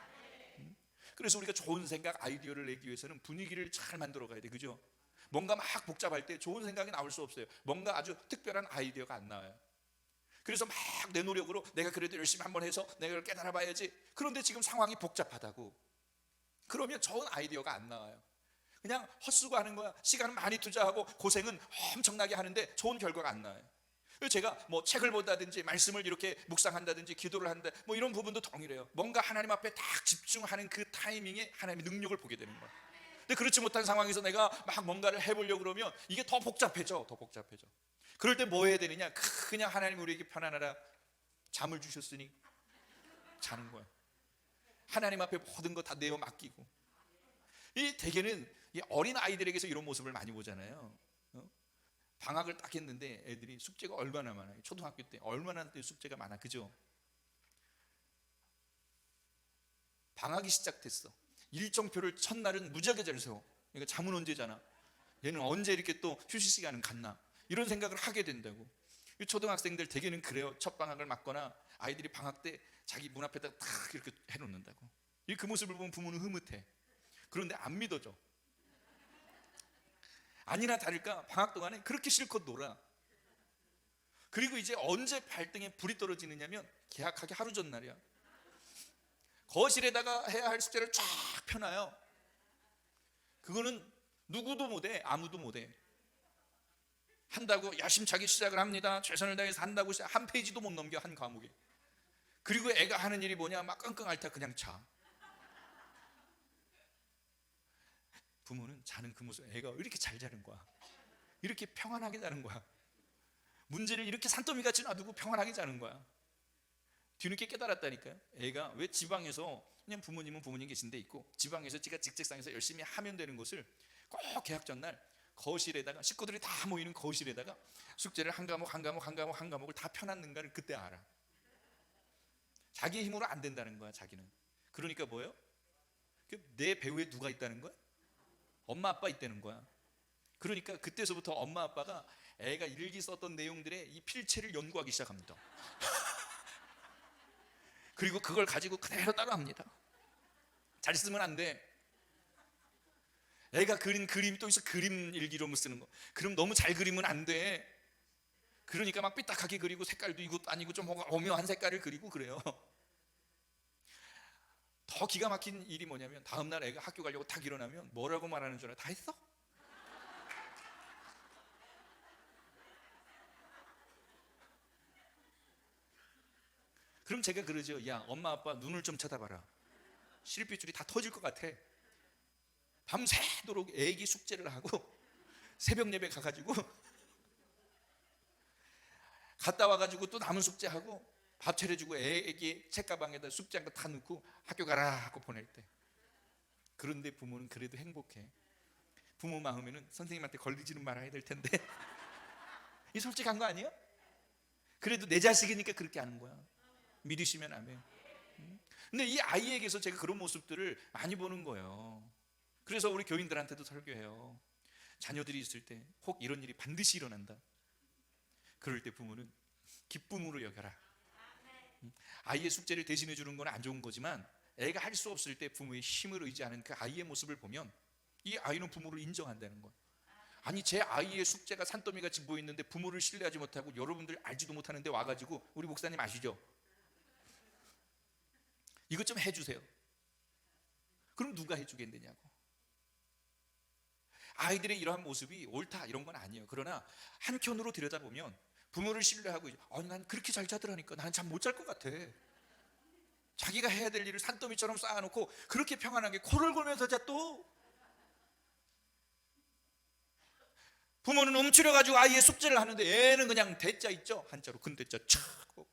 그래서 우리가 좋은 생각, 아이디어를 내기 위해서는 분위기를 잘 만들어 가야 돼. 그죠? 뭔가 막 복잡할 때 좋은 생각이 나올 수 없어요. 뭔가 아주 특별한 아이디어가 안 나와요. 그래서 막 내 노력으로 내가 그래도 열심히 한번 해서 내가 이걸 깨달아 봐야지. 그런데 지금 상황이 복잡하다고. 그러면 좋은 아이디어가 안 나와요. 그냥 헛수고 하는 거야. 시간은 많이 투자하고 고생은 엄청나게 하는데 좋은 결과가 안 나와요. 그래서 제가 뭐 책을 본다든지 말씀을 이렇게 묵상한다든지 기도를 한다, 뭐 이런 부분도 동일해요. 뭔가 하나님 앞에 딱 집중하는 그 타이밍에 하나님의 능력을 보게 되는 거야. 근데 그렇지 못한 상황에서 내가 막 뭔가를 해보려고 그러면 이게 더 복잡해져. 그럴 때 뭐 해야 되느냐? 그냥 하나님 우리에게 편안하라, 잠을 주셨으니 자는 거야. 하나님 앞에 모든 거 다 내어 맡기고. 이 대개는 이 어린 아이들에게서 이런 모습을 많이 보잖아요. 방학을 딱 했는데 애들이 숙제가 얼마나 많아요. 초등학교 때 얼마나 숙제가 많아, 그죠? 방학이 시작됐어. 일정표를 첫날은 무지하게 잘 세워. 그러니까 잠은 언제잖아. 얘는 언제 이렇게 또 휴식 시간은 갔나, 이런 생각을 하게 된다고. 초등학생들 대개는 그래요. 첫 방학을 맞거나 아이들이 방학 때 자기 문 앞에다 탁 이렇게 해놓는다고. 그 모습을 보면 부모는 흐뭇해. 그런데 안 믿어져. 아니나 다를까 방학 동안에 그렇게 실컷 놀아. 그리고 이제 언제 발등에 불이 떨어지느냐면 개학하기 하루 전날이야. 거실에다가 해야 할 숙제를 쫙 펴놔요. 그거는 누구도 못해. 아무도 못해. 한다고 야심차게 시작을 합니다. 최선을 다해서 한다고 한 페이지도 못 넘겨, 한 과목에. 그리고 애가 하는 일이 뭐냐, 막 끙끙 앓다 그냥 자. 부모는 자는 그 모습, 애가 왜 이렇게 잘 자는 거야, 이렇게 평안하게 자는 거야, 문제를 이렇게 산더미같이 놔두고 평안하게 자는 거야. 뒤늦게 깨달았다니까요. 애가 왜 지방에서, 그냥 부모님은 부모님 계신 데 있고 지방에서 지가 직책상에서 열심히 하면 되는 것을 꼭 개학 전날 거실에다가, 식구들이 다 모이는 거실에다가 숙제를 한 과목을 다 펴놨는가를 그때 알아. 자기 힘으로 안 된다는 거야, 자기는. 그러니까 뭐예요? 내 배후에 누가 있다는 거야? 엄마 아빠 있다는 거야. 그러니까 그때서부터 엄마 아빠가 애가 일기 썼던 내용들의 이 필체를 연구하기 시작합니다. 그리고 그걸 가지고 그대로 따라합니다. 잘 쓰면 안 돼. 애가 그린 그림이 또 있어. 그림 일기로 쓰는 거. 그럼 너무 잘 그리면 안 돼. 그러니까 막 삐딱하게 그리고 색깔도 이것도 아니고 좀 오묘한 색깔을 그리고 그래요. 더 기가 막힌 일이 뭐냐면 다음날 애가 학교 가려고 딱 일어나면 뭐라고 말하는 줄 알아? 다 했어? 그럼 제가 그러죠. 야, 엄마 아빠 눈을 좀 쳐다봐라. 실핏줄이 다 터질 것 같아. 밤새도록 애기 숙제를 하고 새벽 예배 가가지고 갔다 와가지고 또 남은 숙제하고 밥 차려주고 애기 책가방에다 숙제한 거 다 넣고 학교 가라 하고 보낼 때. 그런데 부모는 그래도 행복해. 부모 마음에는 선생님한테 걸리지는 말아야 될 텐데 이 솔직한 거 아니에요? 그래도 내 자식이니까 그렇게 하는 거야. 믿으시면 아멘. 근데 이 아이에게서 제가 그런 모습들을 많이 보는 거예요. 그래서 우리 교인들한테도 설교해요. 자녀들이 있을 때 혹 이런 일이 반드시 일어난다. 그럴 때 부모는 기쁨으로 여겨라. 아이의 숙제를 대신해 주는 건 안 좋은 거지만 애가 할 수 없을 때 부모의 힘을 의지하는 그 아이의 모습을 보면 이 아이는 부모를 인정한다는 거예요. 아니, 제 아이의 숙제가 산더미같이 보이는데 부모를 신뢰하지 못하고 여러분들 알지도 못하는데 와가지고, 우리 목사님 아시죠? 이것 좀 해주세요. 그럼 누가 해주겠느냐고. 아이들의 이러한 모습이 옳다 이런 건 아니에요. 그러나 한켠으로 들여다보면 부모를 신뢰하고, 아니 난 그렇게 잘 자더라니까 나는 잠 못 잘 것 같아. 자기가 해야 될 일을 산더미처럼 쌓아놓고 그렇게 평안하게 코를 골면서 자. 또 부모는 움츠려가지고 아이의 숙제를 하는데 애는 그냥 대자 있죠? 한자로 근대자 촥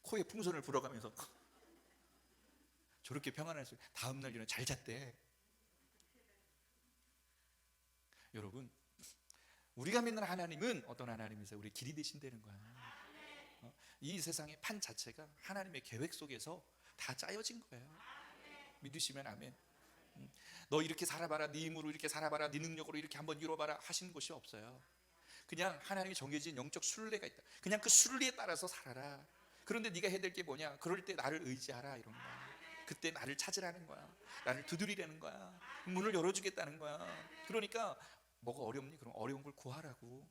코에 풍선을 불어가면서 저렇게 평안할 수. 다음날 일어나 잘 잤대. 여러분, 우리가 믿는 하나님은 어떤 하나님이세요? 우리 길이 되신다는 거야. 이 세상의 판 자체가 하나님의 계획 속에서 다 짜여진 거예요. 믿으시면 아멘. 너 이렇게 살아봐라, 네 힘으로 이렇게 살아봐라, 네 능력으로 이렇게 한번 이뤄봐라 하신 것이 없어요. 그냥 하나님이 정해진 영적 순례가 있다. 그냥 그 순리에 따라서 살아라. 그런데 네가 해야 될 게 뭐냐? 그럴 때 나를 의지하라 이런 거야. 그때 나를 찾으라는 거야. 나를 두드리라는 거야. 문을 열어주겠다는 거야. 그러니까 뭐가 어렵니? 그럼 어려운 걸 구하라고.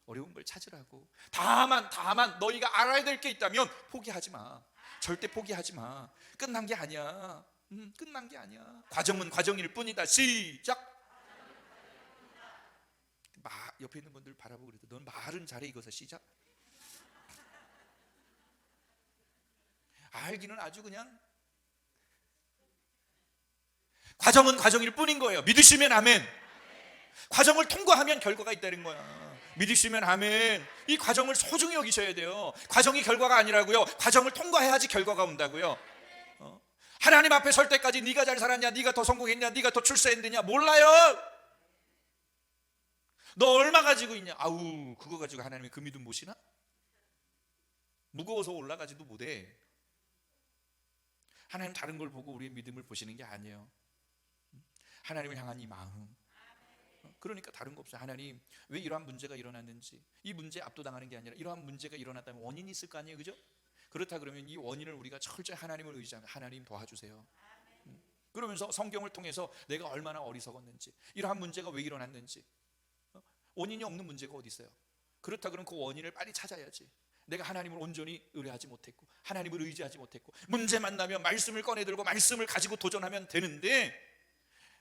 어려운 걸 찾으라고. 다만 너희가 알아야 될 게 있다면 포기하지 마. 절대 포기하지 마. 끝난 게 아니야. 끝난 게 아니야. 과정은 과정일 뿐이다. 시작. 옆에 있는 분들 바라보고 그래도 넌 말은 잘해 이거서. 시작. 알기는 아주 그냥 과정은 과정일 뿐인 거예요. 믿으시면 아멘. 과정을 통과하면 결과가 있다는 거야. 믿으시면 아멘. 이 과정을 소중히 여기셔야 돼요. 과정이 결과가 아니라고요. 과정을 통과해야지 결과가 온다고요. 하나님 앞에 설 때까지 네가 잘 살았냐, 네가 더 성공했냐, 네가 더 출세했느냐 몰라요. 너 얼마 가지고 있냐? 아우, 그거 가지고 하나님이 그 믿음 보시나? 무거워서 올라가지도 못해. 하나님 다른 걸 보고 우리의 믿음을 보시는 게 아니에요. 하나님을 향한 이 마음. 그러니까 다른 거 없어요. 하나님, 왜 이러한 문제가 일어났는지, 이 문제에 압도당하는 게 아니라 이러한 문제가 일어났다면 원인이 있을 거 아니에요, 그죠? 그렇다 그러면 이 원인을 우리가 철저히 하나님을 의지하면, 하나님 도와주세요. 그러면서 성경을 통해서 내가 얼마나 어리석었는지, 이러한 문제가 왜 일어났는지. 원인이 없는 문제가 어디 있어요? 그렇다 그러면 그 원인을 빨리 찾아야지. 내가 하나님을 온전히 의뢰하지 못했고, 하나님을 의지하지 못했고, 문제 만나면 말씀을 꺼내들고 말씀을 가지고 도전하면 되는데,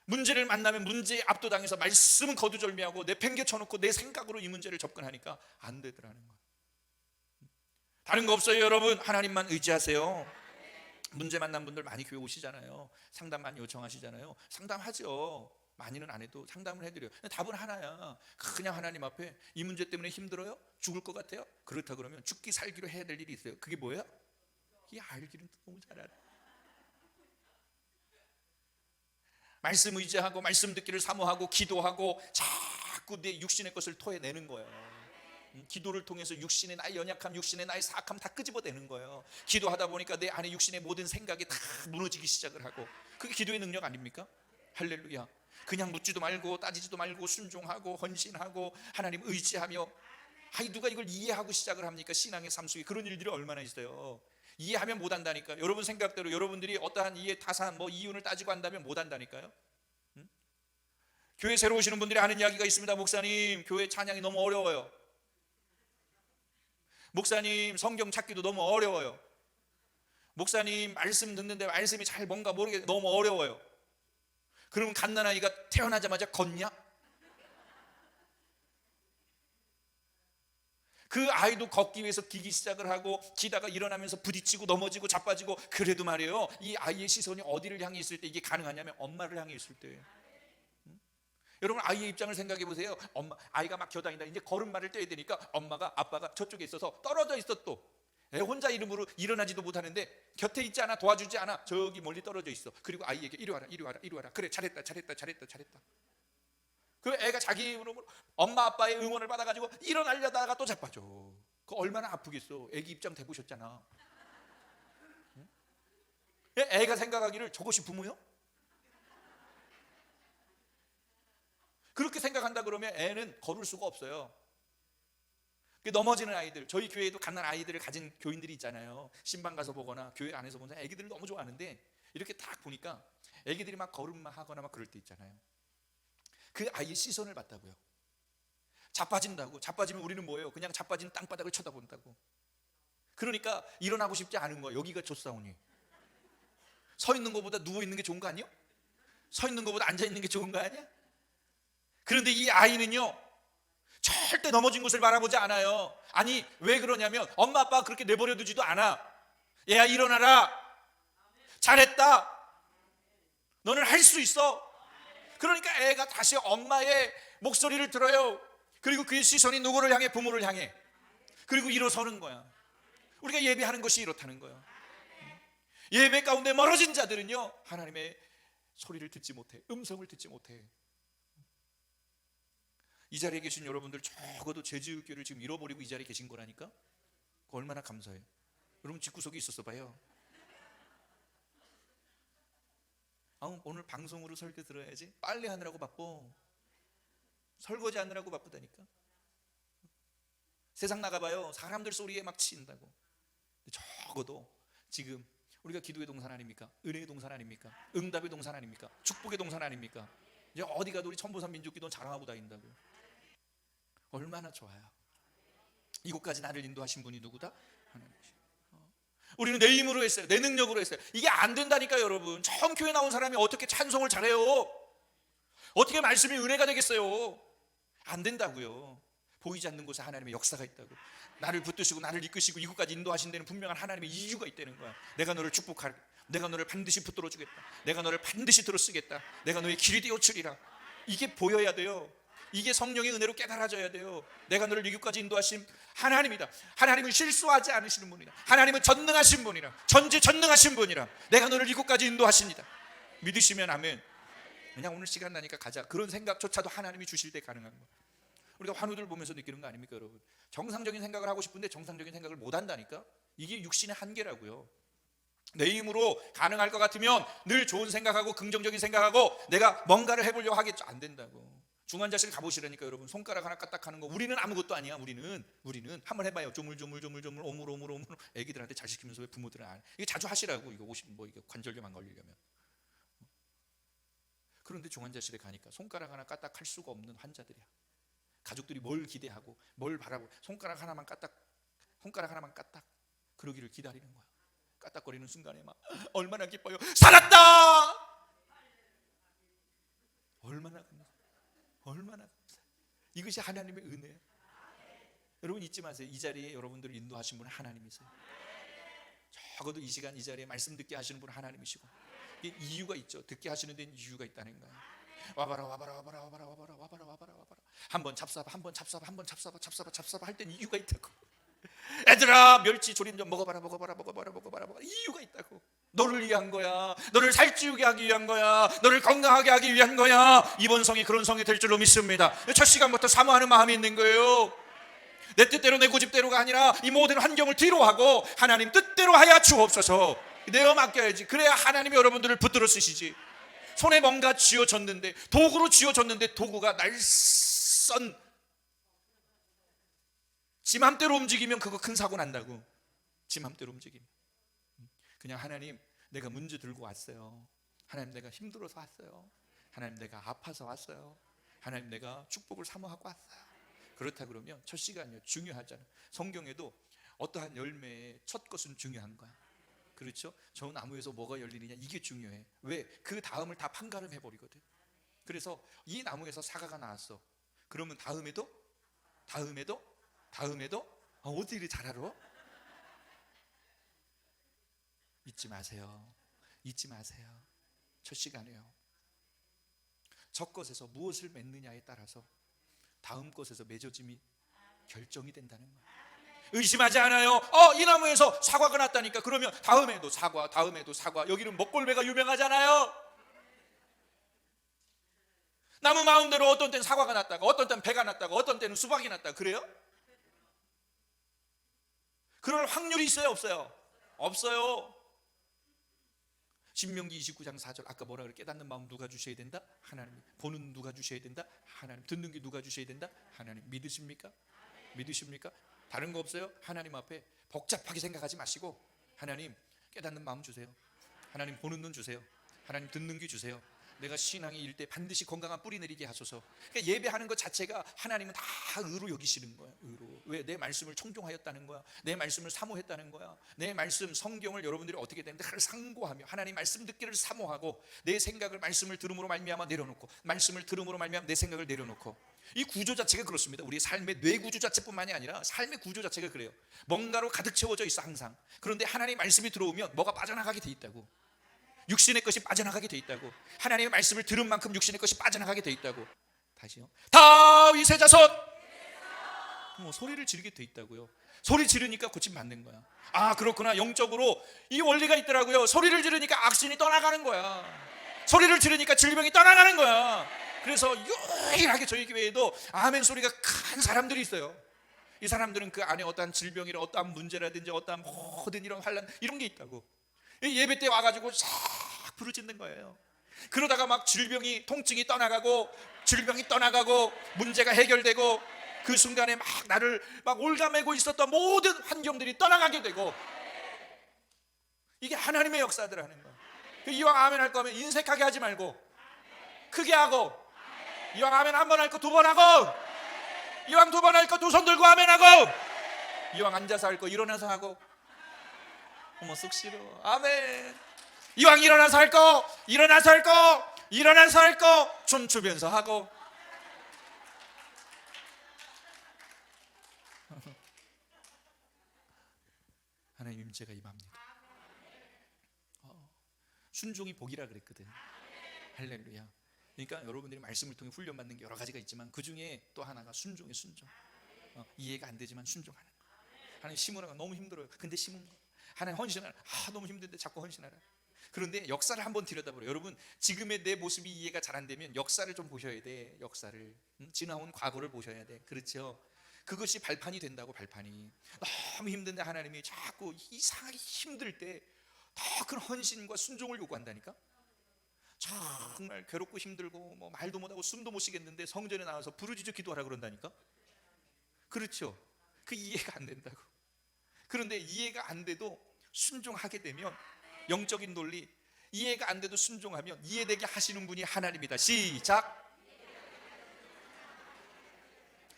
문제를 만나면 문제에 압도당해서 말씀은 거두절미하고 내팽개쳐놓고 내 생각으로 이 문제를 접근하니까 안 되더라는 거예요. 다른 거 없어요, 여러분. 하나님만 의지하세요. 문제 만난 분들 많이 교회 오시잖아요. 상담 많이 요청하시잖아요. 상담하죠. 많이는 안 해도 상담을 해드려요. 답은 하나야. 그냥 하나님 앞에 이 문제 때문에 힘들어요? 죽을 것 같아요? 그렇다 그러면 죽기 살기로 해야 될 일이 있어요. 그게 뭐예요? 이 알기는 너무 잘 알아. 말씀 의지하고 말씀 듣기를 사모하고 기도하고 자꾸 내 육신의 것을 토해내는 거예요. 기도를 통해서 육신의 나의 연약함, 육신의 나의 사악함 다 끄집어내는 거예요. 기도하다 보니까 내 안에 육신의 모든 생각이 다 무너지기 시작을 하고, 그게 기도의 능력 아닙니까? 할렐루야. 그냥 묻지도 말고 따지지도 말고 순종하고 헌신하고 하나님 의지하며, 누가 이걸 이해하고 시작을 합니까? 신앙의 삶 속에 그런 일들이 얼마나 있어요. 이해하면 못한다니까요. 여러분 생각대로 여러분들이 어떠한 이해 타산 이윤을 따지고 한다면 못한다니까요. 교회 새로 오시는 분들이 하는 이야기가 있습니다. 목사님, 교회 찬양이 너무 어려워요. 목사님, 성경 찾기도 너무 어려워요. 목사님, 말씀 듣는데 말씀이 잘 뭔가 모르겠, 너무 어려워요. 그러면 갓난아이가 태어나자마자 걷냐? 그 아이도 걷기 위해서 기기 시작을 하고, 기다가 일어나면서 부딪히고 넘어지고 자빠지고, 그래도 말이에요, 이 아이의 시선이 어디를 향해 있을 때 이게 가능하냐면 엄마를 향해 있을 때예요. 여러분, 아이의 입장을 생각해 보세요. 아이가 막 겨다닌다. 이제 걸음마를 떼야 되니까 엄마가, 아빠가 저쪽에 있어서 떨어져 있어. 또 혼자 이름으로 일어나지도 못하는데 곁에 있지 않아, 도와주지 않아, 저기 멀리 떨어져 있어. 그리고 아이에게 이리 와라, 이리 와라, 이리 와라. 그래, 잘했다. 그 애가 자기 이름으로 엄마 아빠의 응원을 받아가지고 일어나려다가 또 자빠져. 그 얼마나 아프겠어. 애기 입장 돼보셨잖아. 애가 생각하기를 저것이 부모요? 그렇게 생각한다 그러면 애는 걸을 수가 없어요. 넘어지는 아이들, 저희 교회에도 갓난 아이들을 가진 교인들이 있잖아요. 신방 가서 보거나 교회 안에서 보는 애기들을 너무 좋아하는데, 이렇게 딱 보니까 애기들이 막 걸음만 하거나 막 그럴 때 있잖아요. 그 아이의 시선을 받다고요. 자빠진다고. 자빠지면 우리는 뭐예요? 그냥 자빠진 땅바닥을 쳐다본다고. 그러니까 일어나고 싶지 않은 거예요. 여기가 좋사오니. 서 있는 것보다 누워 있는 게 좋은 거 아니에요? 서 있는 것보다 앉아 있는 게 좋은 거 아니야? 그런데 이 아이는요, 절대 넘어진 곳을 바라보지 않아요. 아니, 왜 그러냐면 엄마 아빠가 그렇게 내버려 두지도 않아. 얘야, 일어나라. 잘했다. 너는 할 수 있어. 그러니까 애가 다시 엄마의 목소리를 들어요. 그리고 그의 시선이 누구를 향해? 부모를 향해. 그리고 일어서는 거야. 우리가 예배하는 것이 이렇다는 거예요. 예배 가운데 멀어진 자들은요, 하나님의 소리를 듣지 못해. 음성을 듣지 못해. 이 자리에 계신 여러분들, 적어도 제주교를 지금 잃어버리고 이 자리에 계신 거라니까. 그거 얼마나 감사해요. 여러분 집구석에 있었어 봐요. 오늘 방송으로 설교 들어야지. 빨래 하느라고 바빠. 설거지 하느라고 바쁘다니까. 세상 나가봐요. 사람들 소리에 막 치인다고. 적어도 지금 우리가 기도의 동산 아닙니까? 은혜의 동산 아닙니까? 응답의 동산 아닙니까? 축복의 동산 아닙니까? 이제 어디 가도 우리 천보산 민족기도 자랑하고 다닌다고. 얼마나 좋아요. 이곳까지 나를 인도하신 분이 누구다? 하나님이시. 우리는 내 힘으로 했어요. 내 능력으로 했어요. 이게 안 된다니까요, 여러분. 처음 교회 나온 사람이 어떻게 찬송을 잘해요? 어떻게 말씀이 은혜가 되겠어요? 안 된다고요. 보이지 않는 곳에 하나님의 역사가 있다고. 나를 붙드시고 나를 이끄시고 이곳까지 인도하신 데는 분명한 하나님의 이유가 있다는 거야. 내가 너를 축복할, 내가 너를 반드시 붙들어 주겠다. 내가 너를 반드시 들어 쓰겠다. 내가 너의 길이 되어 주리라. 이게 보여야 돼요. 이게 성령의 은혜로 깨달아져야 돼요. 내가 너를 이곳까지 인도하신 하나님이다. 하나님은 실수하지 않으시는 분이다. 하나님은 전능하신 분이라. 전지전능하신 분이라. 내가 너를 이곳까지 인도하십니다. 믿으시면 아멘. 그냥 오늘 시간 나니까 가자. 그런 생각조차도 하나님이 주실 때 가능한 거예요. 우리가 환우들 보면서 느끼는 거 아닙니까, 여러분? 정상적인 생각을 하고 싶은데 정상적인 생각을 못 한다니까. 이게 육신의 한계라고요. 내 힘으로 가능할 것 같으면 늘 좋은 생각하고 긍정적인 생각하고 내가 뭔가를 해보려고 하겠죠. 안 된다고. 중환자실 가보시라니까 여러분. 손가락 하나 까딱하는 거. 우리는 아무것도 아니야. 우리는 한번 해봐요. 조물조물 오물. 애기들한테 잘 시키면서 왜 부모들은 안 해? 이게 자주 하시라고. 이거 이게 관절염 안 걸리려면. 그런데 중환자실에 가니까 손가락 하나 까딱할 수가 없는 환자들이야. 가족들이 뭘 기대하고 뭘 바라고 손가락 하나만 까딱 그러기를 기다리는 거야. 까딱거리는 순간에 막 얼마나 기뻐요. 살았다. 얼마나 감사해. 이것이 하나님의 은혜예요. 여러분 잊지 마세요. 이 자리에 여러분들을 인도하신 분은 하나님이세요. 적어도 이 시간 이 자리에 말씀 듣게 하시는 분은 하나님이시고, 이유가 있죠. 듣게 하시는 데는 이유가 있다는 거예요. 와봐라. 한번 잡사봐 할 땐 이유가 있다고. 애들아, 멸치 조림 좀 먹어봐라, 먹어봐라, 먹어봐라, 먹어봐라. 이유가 있다고. 너를 위한 거야. 너를 살찌우게 하기 위한 거야. 너를 건강하게 하기 위한 거야. 이번 성이 그런 성이 될 줄로 믿습니다. 첫 시간부터 사모하는 마음이 있는 거예요. 내 뜻대로 내 고집대로가 아니라 이 모든 환경을 뒤로 하고 하나님 뜻대로 하여 주옵소서. 내어 맡겨야지. 그래야 하나님이 여러분들을 붙들어 쓰시지. 손에 뭔가 쥐어졌는데, 도구로 쥐어졌는데 도구가 날선 지 맘대로 움직이면 그거 큰 사고 난다고. 지 맘대로 움직이면. 그냥 하나님, 내가 문제 들고 왔어요. 하나님, 내가 힘들어서 왔어요. 하나님, 내가 아파서 왔어요. 하나님, 내가 축복을 사모하고 왔어요. 그렇다 그러면 첫 시간이요, 중요하잖아요. 성경에도 어떠한 열매의 첫 것은 중요한 거야. 그렇죠? 저 나무에서 뭐가 열리느냐, 이게 중요해. 왜? 그 다음을 다 판가름 해버리거든. 그래서 이 나무에서 사과가 나왔어. 그러면 다음에도 어디 이리 잘 알아? 잊지 마세요. 잊지 마세요. 첫 시간에요, 첫 것에서 무엇을 맺느냐에 따라서 다음 것에서 맺어짐이 결정이 된다는 거예요. 의심하지 않아요. 이 나무에서 사과가 났다니까. 그러면 다음에도 사과, 다음에도 사과. 여기는 먹골배가 유명하잖아요. 나무 마음대로 어떤 때는 사과가 났다가, 어떤 때는 배가 났다가, 어떤 때는 수박이 났다가. 그래요? 그럴 확률이 있어요, 없어요? 없어요. 신명기 29장 4절 아까 뭐라 그래? 깨닫는 마음 누가 주셔야 된다? 하나님. 보는 누가 주셔야 된다? 하나님. 듣는 귀 누가 주셔야 된다? 하나님. 믿으십니까? 믿으십니까? 다른 거 없어요? 하나님 앞에 복잡하게 생각하지 마시고, 하나님 깨닫는 마음 주세요. 하나님 보는 눈 주세요. 하나님 듣는 귀 주세요. 내가 신앙이 일 때 반드시 건강한 뿌리 내리게 하소서. 그러니까 예배하는 것 자체가 하나님은 다 의로 여기시는 거야. 의로. 왜? 내 말씀을 청종하였다는 거야. 내 말씀을 사모했다는 거야. 내 말씀, 성경을 여러분들이 어떻게 되는데 그걸 상고하며 하나님 말씀 듣기를 사모하고, 내 생각을 말씀을 들음으로 말미암아 내려놓고, 말씀을 들음으로 말미암아 내 생각을 내려놓고. 이 구조 자체가 그렇습니다. 우리 삶의 뇌 구조 자체뿐만이 아니라 삶의 구조 자체가 그래요. 뭔가로 가득 채워져 있어 항상. 그런데 하나님 말씀이 들어오면 뭐가 빠져나가게 돼 있다고. 육신의 것이 빠져나가게 돼 있다고. 하나님의 말씀을 들은 만큼 육신의 것이 빠져나가게 돼 있다고. 다시요. 다윗의 자손, 소리를 지르게 돼 있다고요. 소리 지르니까 고침 받는 거야. 아, 그렇구나. 영적으로 이 원리가 있더라고요. 소리를 지르니까 악신이 떠나가는 거야. 소리를 지르니까 질병이 떠나가는 거야. 그래서 유일하게 저희 교회에도 아멘 소리가 큰 사람들이 있어요. 이 사람들은 그 안에 어떠한 질병이나 어떠한 문제라든지 어떠한 모든 이런 환난 이런 게 있다고. 예배 때 와가지고 싹 부르짖는 거예요. 그러다가 막 질병이, 통증이 떠나가고, 질병이 떠나가고, 문제가 해결되고, 그 순간에 막 나를 막 올가매고 있었던 모든 환경들이 떠나가게 되고. 이게 하나님의 역사들하는 거예요. 이왕 아멘 할 거면 인색하게 하지 말고 크게 하고, 이왕 아멘 한 번 할 거 두 번 하고, 이왕 두 번 할 거 두 손 들고 아멘 하고, 이왕 앉아서 할 거 일어나서 하고. 어머, 속 싫어. 아멘. 이왕 일어나서 할 거 일어나서 할 거 일어나서 할 거 춤추면서 하고. 하나님 임재가 임합니다. 순종이 복이라 그랬거든. 할렐루야. 그러니까 여러분들이 말씀을 통해 훈련받는 게 여러 가지가 있지만 그 중에 또 하나가 순종이에요. 순종. 이해가 안 되지만 순종하는 거. 하나님 심으라고 너무 힘들어요. 근데 심은 거. 하나님 헌신하라. 너무 힘든데 자꾸 헌신하라. 그런데 역사를 한번 들여다보래요. 여러분, 지금의 내 모습이 이해가 잘 안 되면 역사를 좀 보셔야 돼. 역사를. 지나온 과거를 보셔야 돼. 그렇죠? 그것이 발판이 된다고. 발판이. 너무 힘든데 하나님이 자꾸 이상하게 힘들 때 더 큰 헌신과 순종을 요구한다니까. 정말 괴롭고 힘들고 뭐 말도 못하고 숨도 못 쉬겠는데 성전에 나와서 부르짖어 기도하라 그런다니까. 그렇죠? 그 이해가 안 된다고. 그런데 이해가 안 돼도 순종하게 되면, 영적인 논리, 이해가 안 돼도 순종하면 이해되게 하시는 분이 하나님이다. 시작.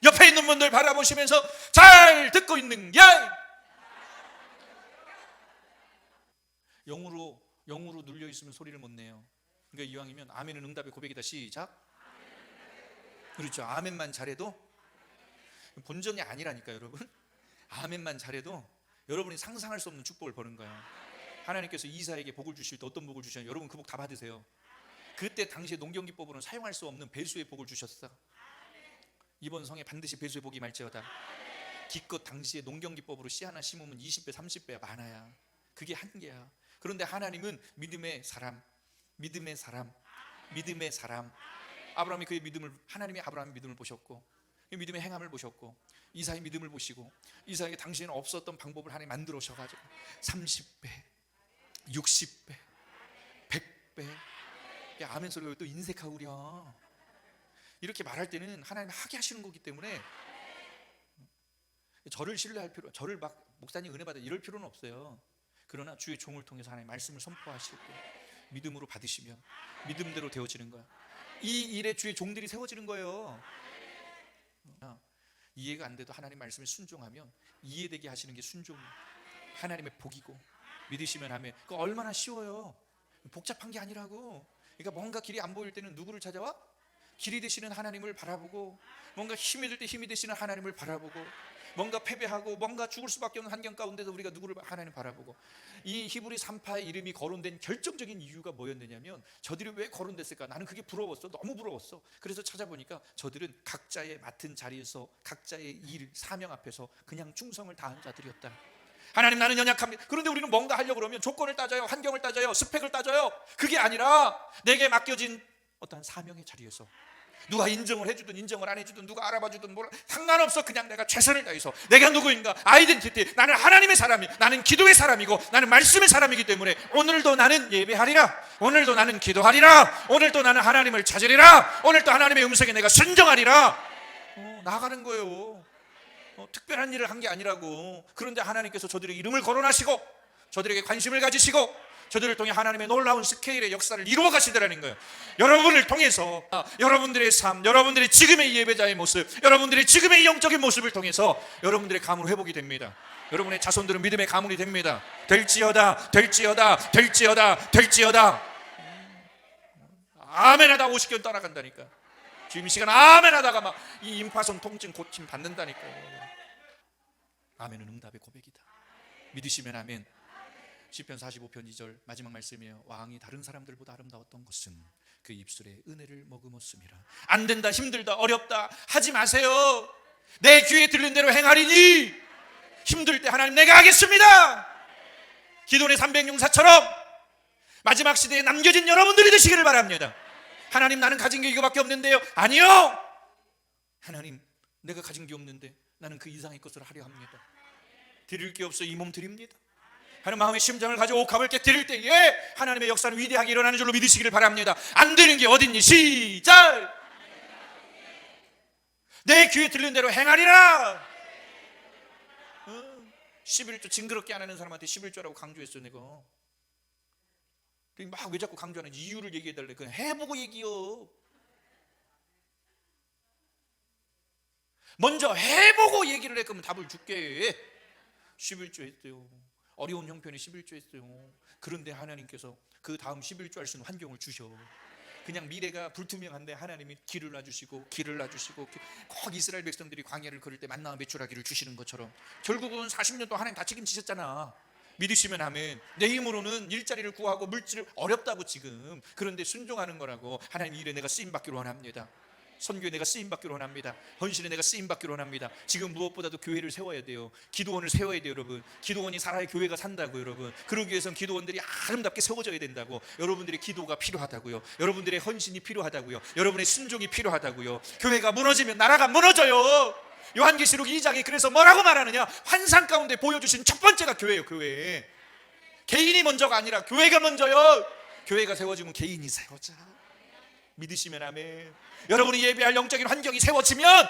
옆에 있는 분들 바라보시면서 잘 듣고 있는 게, 영으로 눌려 있으면 소리를 못 내요. 그러니까 이왕이면 아멘은 응답의 고백이다. 시작. 그렇죠. 아멘만 잘해도, 본전이 아니라니까 여러분. 아멘만 잘해도 여러분이 상상할 수 없는 축복을 버는 거예요. 하나님께서 이사에게 복을 주실 때 어떤 복을 주셨냐? 여러분 그 복 다 받으세요. 그때 당시에 농경기법으로는 사용할 수 없는 배수의 복을 주셨어. 이번 성에 반드시 배수의 복이 말지어다. 기껏 당시에 농경기법으로 씨 하나 심으면 20배 30배 많아야, 그게 한계야. 그런데 하나님은 믿음의 사람, 믿음의 사람, 믿음의 사람. 아브라함이 그의 믿음을, 하나님이 아브라함의 믿음을 보셨고, 믿음의 행함을 보셨고, 이삭의 믿음을 보시고, 이삭에게 당시에는 없었던 방법을 하나님 만들어 오셔가지고 30배 60배 100배. 아멘 소리가 왜 또 인색하고 그려. 이렇게 말할 때는 하나님 하게 하시는 거기 때문에 저를 신뢰할 필요, 저를 막 목사님 은혜 받아 이럴 필요는 없어요. 그러나 주의 종을 통해서 하나님 말씀을 선포하실 때 믿음으로 받으시면 믿음대로 되어지는 거야. 이 일에 주의 종들이 세워지는 거예요. 이해가 안 돼도 하나님 말씀에 순종하면 이해되게 하시는 게 순종이에요. 하나님의 복이고, 믿으시면 하면 그거 얼마나 쉬워요. 복잡한 게 아니라고. 그러니까 뭔가 길이 안 보일 때는 누구를 찾아와? 길이 되시는 하나님을 바라보고, 뭔가 힘이 들 때 힘이 되시는 하나님을 바라보고, 뭔가 패배하고 뭔가 죽을 수밖에 없는 환경 가운데서 우리가 누구를 하나님 바라보고. 이 히브리 3파의 이름이 거론된 결정적인 이유가 뭐였느냐면, 저들이 왜 거론됐을까? 나는 그게 부러웠어. 너무 부러웠어. 그래서 찾아보니까 저들은 각자의 맡은 자리에서 각자의 일, 사명 앞에서 그냥 충성을 다한 자들이었다. 하나님 나는 연약합니다. 그런데 우리는 뭔가 하려고 그러면 조건을 따져요, 환경을 따져요, 스펙을 따져요. 그게 아니라 내게 맡겨진 어떤 사명의 자리에서 누가 인정을 해주든 인정을 안 해주든 누가 알아봐주든 뭘 상관없어. 그냥 내가 최선을 다해서 내가 누구인가, 아이덴티티, 나는 하나님의 사람이, 나는 기도의 사람이고 나는 말씀의 사람이기 때문에 오늘도 나는 예배하리라, 오늘도 나는 기도하리라, 오늘도 나는 하나님을 찾으리라, 오늘도 하나님의 음성에 내가 순종하리라. 나가는 거예요. 특별한 일을 한 게 아니라고. 그런데 하나님께서 저들의 이름을 거론하시고 저들에게 관심을 가지시고 저들을 통해 하나님의 놀라운 스케일의 역사를 이루어 가시더라는 거예요. 여러분을 통해서, 여러분들의 삶, 여러분들의 지금의 예배자의 모습, 여러분들의 지금의 영적인 모습을 통해서 여러분들의 가문 회복이 됩니다. 여러분의 자손들은 믿음의 가문이 됩니다. 될지어다, 될지어다, 될지어다, 될지어다. 아멘 하다 50견 떠나간다니까. 지금 이 시간 아멘 하다가 막 이 임파선 통증 고침 받는다니까요. 아멘은 응답의 고백이다. 믿으시면 아멘. 시편 45편 2절 마지막 말씀이에요. 왕이 다른 사람들보다 아름다웠던 것은 그 입술에 은혜를 머금었음이라. 안 된다, 힘들다, 어렵다 하지 마세요. 내 귀에 들린 대로 행하리니. 힘들 때 하나님 내가 하겠습니다. 기도원의 300용사처럼 마지막 시대에 남겨진 여러분들이 되시기를 바랍니다. 하나님 나는 가진 게 이거밖에 없는데요. 아니요. 하나님 내가 가진 게 없는데 나는 그 이상의 것을 하려 합니다. 드릴 게 없어 이 몸 드립니다. 하는 마음의 심정을 가지고 옥합을 깨뜨릴 때에 하나님의 역사는 위대하게 일어나는 줄로 믿으시기를 바랍니다. 안 되는 게 어딨니? 시작! 내 귀에 들린 대로 행하리라. 11조 징그럽게 안 하는 사람한테 11조라고 강조했어 내가. 막 왜 자꾸 강조하는지 이유를 얘기해달래. 그냥 해보고 얘기요. 먼저 해보고 얘기를 할 거면 답을 줄게. 11조 했대요. 어려운 형편에 11조 했어요. 그런데 하나님께서 그 다음 11조 할 수 있는 환경을 주셔. 그냥 미래가 불투명한데 하나님이 길을 놔주시고 길을 놔주시고, 꼭 이스라엘 백성들이 광야를 걸을 때 만나와 메추라기를 주시는 것처럼 결국은 40년 동안 하나님 다 책임지셨잖아. 믿으시면 아멘. 내 힘으로는 일자리를 구하고 물질을 어렵다고 지금. 그런데 순종하는 거라고. 하나님 일에 내가 쓰임받기를 원합니다. 선교에 내가 쓰임받기를 원합니다. 헌신에 내가 쓰임받기를 원합니다. 지금 무엇보다도 교회를 세워야 돼요. 기도원을 세워야 돼요 여러분. 기도원이 살아야 교회가 산다고 여러분. 그러기 위해서는 기도원들이 아름답게 세워져야 된다고. 여러분들의 기도가 필요하다고요. 여러분들의 헌신이 필요하다고요. 여러분의 순종이 필요하다고요. 교회가 무너지면 나라가 무너져요. 요한계시록 2장에 그래서 뭐라고 말하느냐, 환상 가운데 보여주신 첫 번째가 교회예요. 교회. 개인이 먼저가 아니라 교회가 먼저요. 교회가 세워지면 개인이 세워져. 믿으시면 아멘. 여러분이 예배할 영적인 환경이 세워지면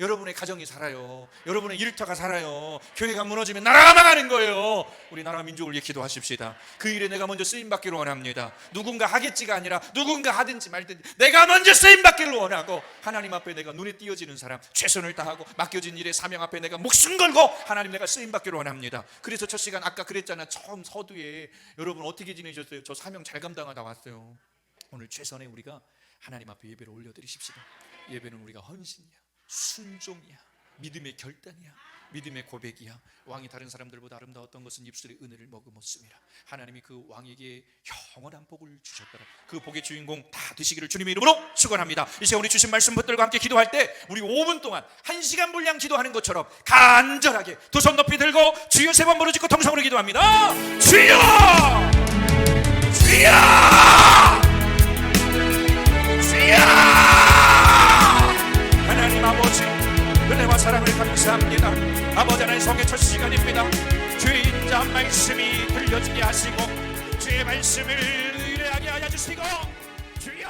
여러분의 가정이 살아요. 여러분의 일터가 살아요. 교회가 무너지면 나라가 망하는 거예요. 우리 나라 민족을 위해 기도하십시다. 그 일에 내가 먼저 쓰임받기를 원합니다. 누군가 하겠지가 아니라 누군가 하든지 말든지 내가 먼저 쓰임받기를 원하고, 하나님 앞에 내가 눈에 띄어지는 사람, 최선을 다하고 맡겨진 일의 사명 앞에 내가 목숨 걸고 하나님 내가 쓰임받기를 원합니다. 그래서 첫 시간 아까 그랬잖아. 처음 서두에 여러분 어떻게 지내셨어요? 저 사명 잘 감당하다 왔어요. 오늘 최선의 우리가 하나님 앞에 예배를 올려드리십시다. 예배는 우리가 헌신이야, 순종이야, 믿음의 결단이야. 믿음의 고백이야. 왕이 다른 사람들보다 아름다웠던 것은 입술의 은혜를 머금었습니다. 하나님이 그 왕에게 영원한 복을 주셨더라. 그 복의 주인공 다 되시기를 주님의 이름으로 축원합니다. 이 시간 우리 주신 말씀 붙들고 함께 기도할 때 우리 5분 동안 1시간 분량 기도하는 것처럼 간절하게 두 손 높이 들고 주여 3번 부르짖고 통성으로 기도합니다. 주여! 주여! 주여! 하나님 아버지, 은혜와 사랑을 감사합니다. 아버지 하나님 성의 첫 시간입니다. 주의 인자 말씀이 들려지게 하시고 주의 말씀을 의뢰하게 하여 주시고 주여